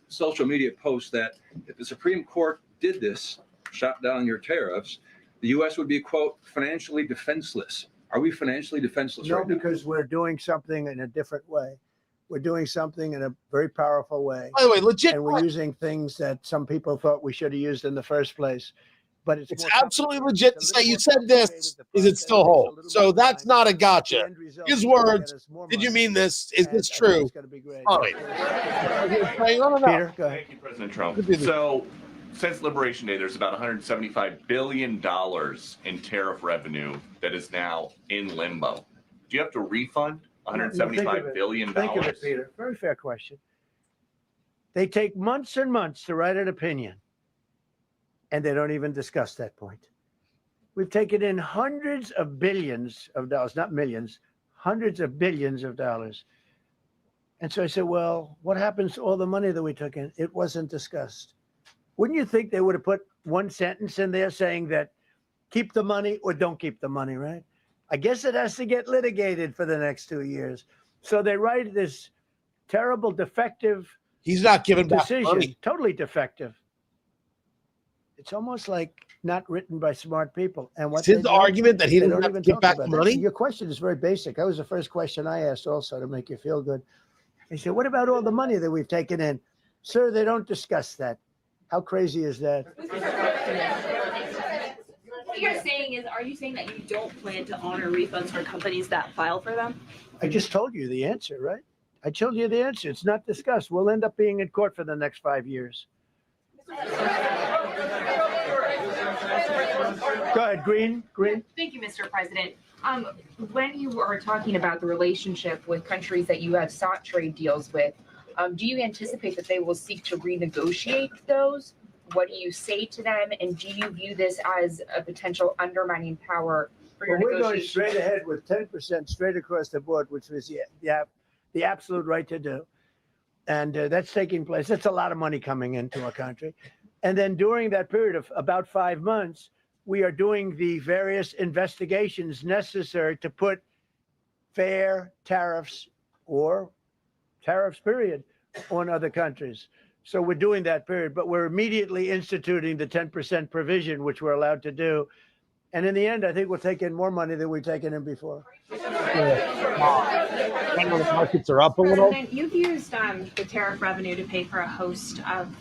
social media post that if the Supreme Court did this, shot down your tariffs, the U.S. would be, quote, financially defenseless. Are we financially defenseless right now?
No, because we're doing something in a different way. We're doing something in a very powerful way.
By the way, legit.
And we're using things that some people thought we should have used in the first place. But it's
absolutely legit to say you said this. Is it still hold? So that's not a gotcha. His words. Did you mean this? Is this true? All right.
Peter, go ahead.
Thank you, President Trump. So since Liberation Day, there's about $175 billion in tariff revenue that is now in limbo. Do you have to refund $175 billion?
Think of it, Peter. Very fair question. They take months and months to write an opinion, and they don't even discuss that point. We've taken in hundreds of billions of dollars, not millions, hundreds of billions of dollars. And so I said, well, what happens to all the money that we took in? It wasn't discussed. Wouldn't you think they would have put one sentence in there saying that keep the money or don't keep the money, right? I guess it has to get litigated for the next 2 years. So they write this terrible, defective
He's not giving back
decision,
money.
Totally defective. It's almost like not written by smart people. And what's
his argument that he didn't have to give back money?
Your question is very basic. That was the first question I asked also to make you feel good. He said, what about all the money that we've taken in? Sir, they don't discuss that. How crazy is that?
What you're saying is, are you saying that you don't plan to honor refunds for companies that file for them?
I just told you the answer, right? I told you the answer. It's not discussed. We'll end up being in court for the next 5 years. Go ahead, Green.
Thank you, Mr. President. When you are talking about the relationship with countries that you have sought trade deals with, do you anticipate that they will seek to renegotiate those? What do you say to them? And do you view this as a potential undermining power for your
we're
negotiations?
going straight ahead with 10% straight across the board, which was the absolute right to do. And that's taking place. That's a lot of money coming into our country. And then during that period of about 5 months, we are doing the various investigations necessary to put fair tariffs or tariffs, period, on other countries. So we're doing that period, but we're immediately instituting the 10% provision, which we're allowed to do. And in the end, I think we'll take in more money than we've taken in before.
The markets are up a little.
President, you've used the tariff revenue to pay for a host of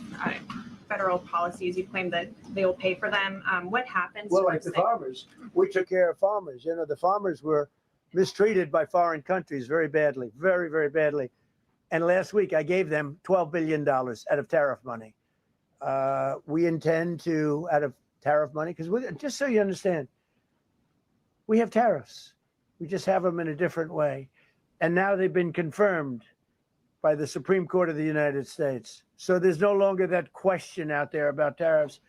federal policies. You claim that they will pay for them. What happens?
Well, like the farmers, we took care of farmers. The farmers were mistreated by foreign countries very badly, very, very badly. And last week, I gave them $12 billion out of tariff money. We intend to, out of tariff money, because just so you understand, we have tariffs. We just have them in a different way. And now they've been confirmed by the Supreme Court of the United States. So there's no longer that question out there about tariffs.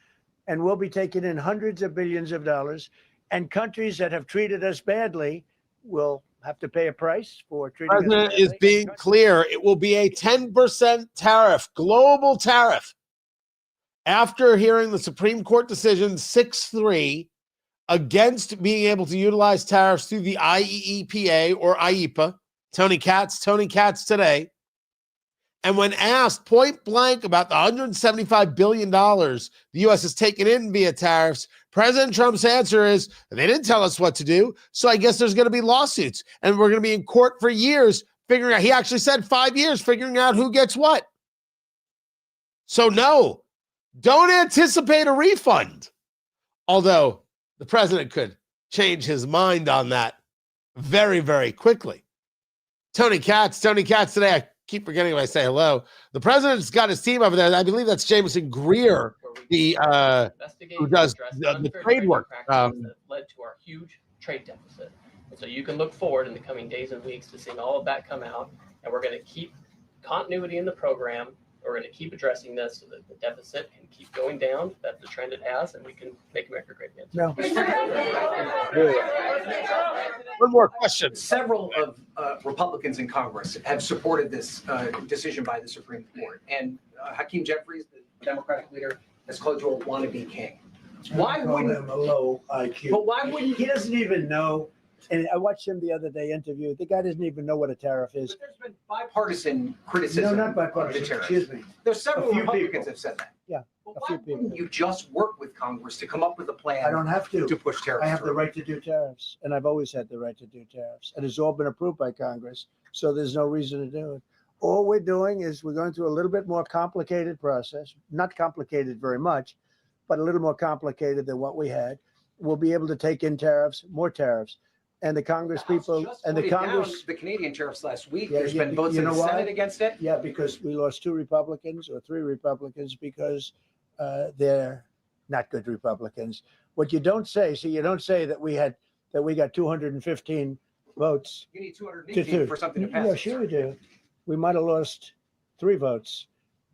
And we'll be taking in hundreds of billions of dollars. And countries that have treated us badly will have to pay a price for treating us badly.
The president is being clear. It will be a 10% tariff, global tariff. After hearing the Supreme Court decision 6-3 against being able to utilize tariffs through the IEEPA or IEEPA, Tony Katz today. And when asked point blank about the $175 billion the U.S. has taken in via tariffs, President Trump's answer is, they didn't tell us what to do, so I guess there's going to be lawsuits. And we're going to be in court for years figuring out, he actually said 5 years, figuring out who gets what. So no, don't anticipate a refund. Although the president could change his mind on that very, very quickly. Tony Katz today. I keep forgetting when I say hello. The president's got his team over there. I believe that's Jameson Greer, the who does the trade work.
That led to our huge trade deficit. And so you can look forward in the coming days and weeks to seeing all of that come out, and we're going to keep continuity in the program. We're going to keep addressing this so that the deficit can keep going down. That's the trend it has, and we can make America great again.
No.
One more question.
Several of Republicans in Congress have supported this decision by the Supreme Court. And Hakeem Jeffries, the Democratic leader, has called you a wannabe king. Why wouldn't
him a low IQ?
But why wouldn't
he doesn't even know? And I watched him the other day interview. The guy doesn't even know what a tariff is.
But there's been bipartisan criticism.
No, not bipartisan.
Of the tariff.
Excuse me.
There's several
A few
Republicans
people.
have said that.
Yeah,
But
a
why
few people.
wouldn't you just work with Congress to come up with a plan?
I don't have to.
To push tariffs.
I have the
through?
right to do tariffs, and I've always had the right to do tariffs, and it's all been approved by Congress. So there's no reason to do it. All we're doing is we're going through a little bit more complicated process. Not complicated very much, but a little more complicated than what we had. We'll be able to take in tariffs, more tariffs. And the Congress people and the Congress,
the Canadian tariffs last week.
Yeah,
There's
yeah,
been votes
you
in the
know why?
Senate against it.
Yeah, because we lost 2 Republicans or 3 Republicans because they're not good Republicans. What you don't say, you don't say that we got 215 votes.
You need 218 for something to pass.
Yeah, sure we do. We might have lost 3 votes,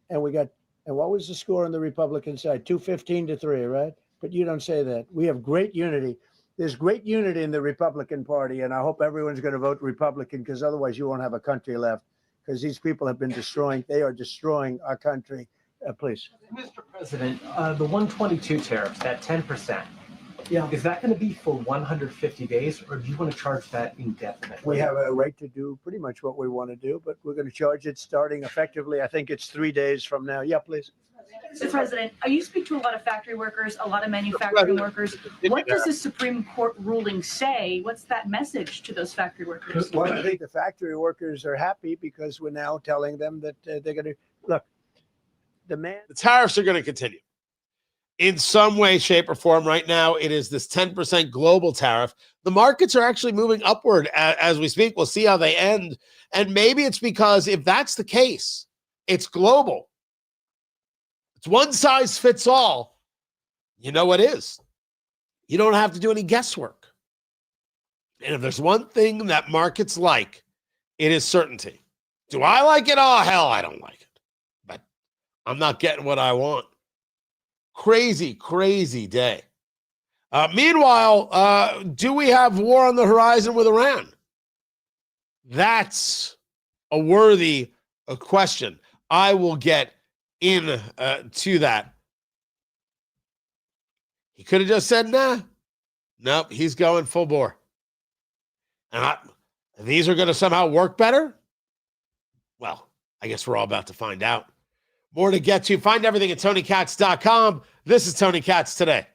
and what was the score on the Republican side? 215 to 3, right? But you don't say that. We have great unity. There's great unity in the Republican Party, and I hope everyone's going to vote Republican, because otherwise you won't have a country left, because these people have been they are destroying our country. Please.
Mr. President, the 122 tariffs, that 10%,
Yeah.
is that going to be for 150 days, or do you want to charge that indefinitely?
We have a right to do pretty much what we want to do, but we're going to charge it starting effectively. I think it's 3 days from now. Yeah, please.
Mr. President, you speak to a lot of factory workers, a lot of manufacturing workers. What does the Supreme Court ruling say? What's that message to those factory workers?
Well, I think the factory workers are happy because we're now telling them that they're going to look. The
tariffs are going to continue in some way, shape, or form. Right now, it is this 10% global tariff. The markets are actually moving upward as we speak. We'll see how they end. And maybe it's because if that's the case, it's global. It's one size fits all. You know what is. You don't have to do any guesswork. And if there's one thing that markets like, it is certainty. Do I like it? Oh, hell, I don't like it. But I'm not getting what I want. Crazy, crazy day. Meanwhile, do we have war on the horizon with Iran? That's a worthy question. I will get to that. He could have just said, nah. Nope, he's going full bore. And these are going to somehow work better? Well, I guess we're all about to find out. More to get to. Find everything at TonyKatz.com. This is Tony Katz Today.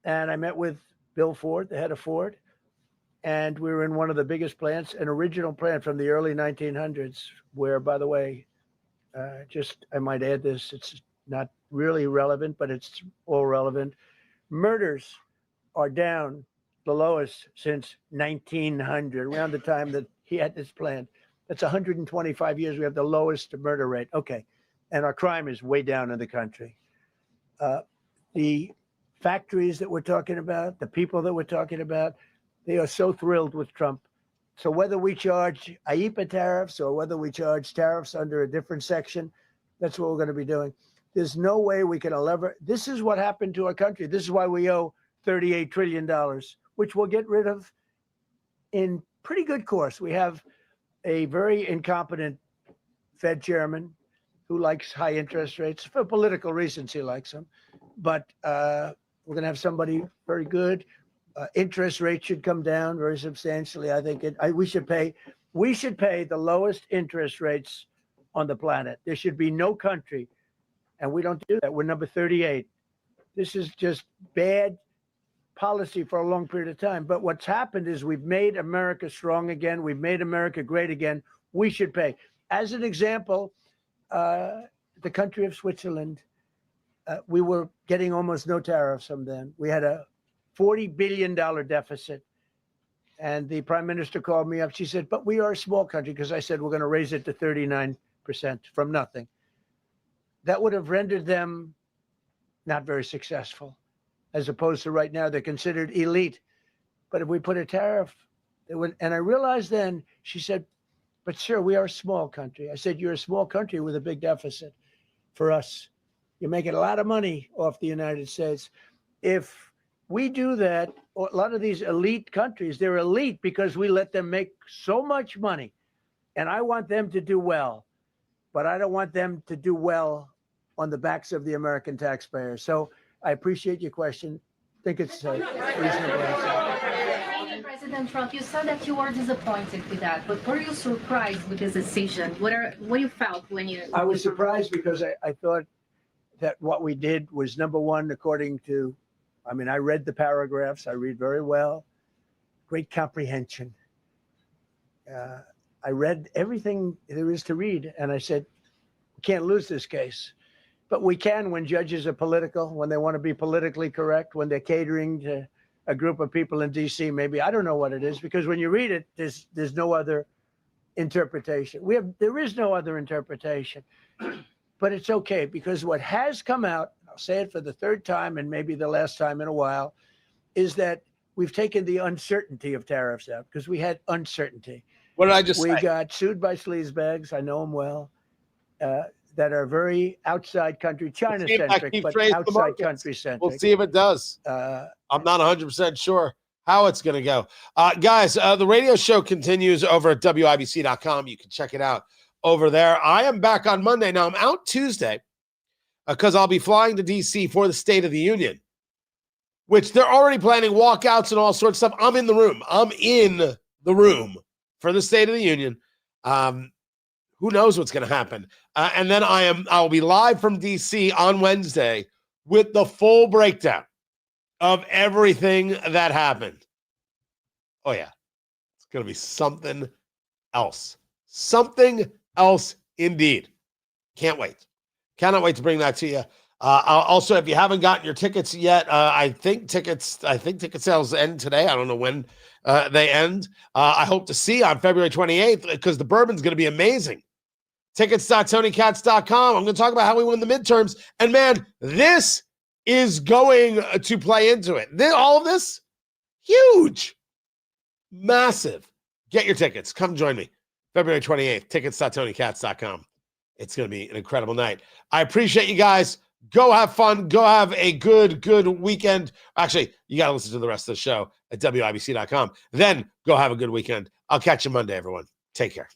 And I met with Bill Ford, the head of Ford, and we were in one of the biggest plants, an original plant from the early 1900s, where, by the way, I might add this, it's not really relevant, but it's all relevant. Murders are down the lowest since 1900, around the time that he had this plant. That's 125 years. We have the lowest murder rate. Okay. And our crime is way down in the country. The factories that we're talking about, the people that we're talking about, they are so thrilled with Trump. So whether we charge IEEPA tariffs or whether we charge tariffs under a different section, that's what we're going to be doing. There's no way we can this is what happened to our country. This is why we owe $38 trillion, which we'll get rid of in pretty good course. We have a very incompetent Fed chairman who likes high interest rates. For political reasons, he likes them. But we're going to have somebody very good. Interest rates should come down very substantially. I think we should pay the lowest interest rates on the planet. There should be no country, and we don't do that. We're number 38. This is just bad policy for a long period of time. But what's happened is we've made America strong again. We've made America great again. We should pay. As an example, the country of Switzerland, we were getting almost no tariffs from them. We had a $40 billion deficit. And the prime minister called me up. She said, but we are a small country, because I said we're going to raise it to 39% from nothing. That would have rendered them not very successful, as opposed to right now they're considered elite. But if we put a tariff, they would. And I realized then, she said, but sir, we are a small country. I said, you're a small country with a big deficit. For us, you're making a lot of money off the United States. If we do that, a lot of these elite countries, they're elite because we let them make so much money. And I want them to do well, but I don't want them to do well on the backs of the American taxpayer. So I appreciate your question. I think it's a reasonable answer.
President Trump, you said that you were disappointed with that, but were you surprised with this decision? What you felt when you...
I was surprised because I thought that what we did was, number one, according to, I mean, I read the paragraphs. I read very well. Great comprehension. I read everything there is to read, and I said, we can't lose this case. But we can when judges are political, when they want to be politically correct, when they're catering to a group of people in D.C. Maybe, I don't know what it is, because when you read it, there's no other interpretation. There is no other interpretation. But it's okay, because what has come out, I'll say it for the third time and maybe the last time in a while, is that we've taken the uncertainty of tariffs out, because we had uncertainty.
What did I just say?
We got sued by sleazebags, I know them well, that are very outside country, China-centric, but outside country-centric.
We'll see if it does. I'm not 100% sure how it's going to go. Guys, the radio show continues over at WIBC.com. You can check it out over there. I am back on Monday. Now, I'm out Tuesday because I'll be flying to D.C. for the State of the Union, which they're already planning walkouts and all sorts of stuff. I'm in the room. I'm in the room for the State of the Union. Who knows what's going to happen? And then I'll be live from D.C. on Wednesday with the full breakdown of everything that happened. Oh, yeah. It's going to be something else. Something else indeed. Can't wait. Cannot wait to bring that to you. Also, if you haven't gotten your tickets yet, I think ticket sales end today. I don't know when they end. I hope to see you on February 28th, because the bourbon's going to be amazing. Tickets.TonyKatz.com. I'm going to talk about how we win the midterms. And man, this is going to play into it. All of this, huge, massive. Get your tickets. Come join me. February 28th, tickets.TonyKatz.com. It's going to be an incredible night. I appreciate you guys. Go have fun. Go have a good weekend. Actually, you got to listen to the rest of the show at WIBC.com. Then go have a good weekend. I'll catch you Monday, everyone. Take care.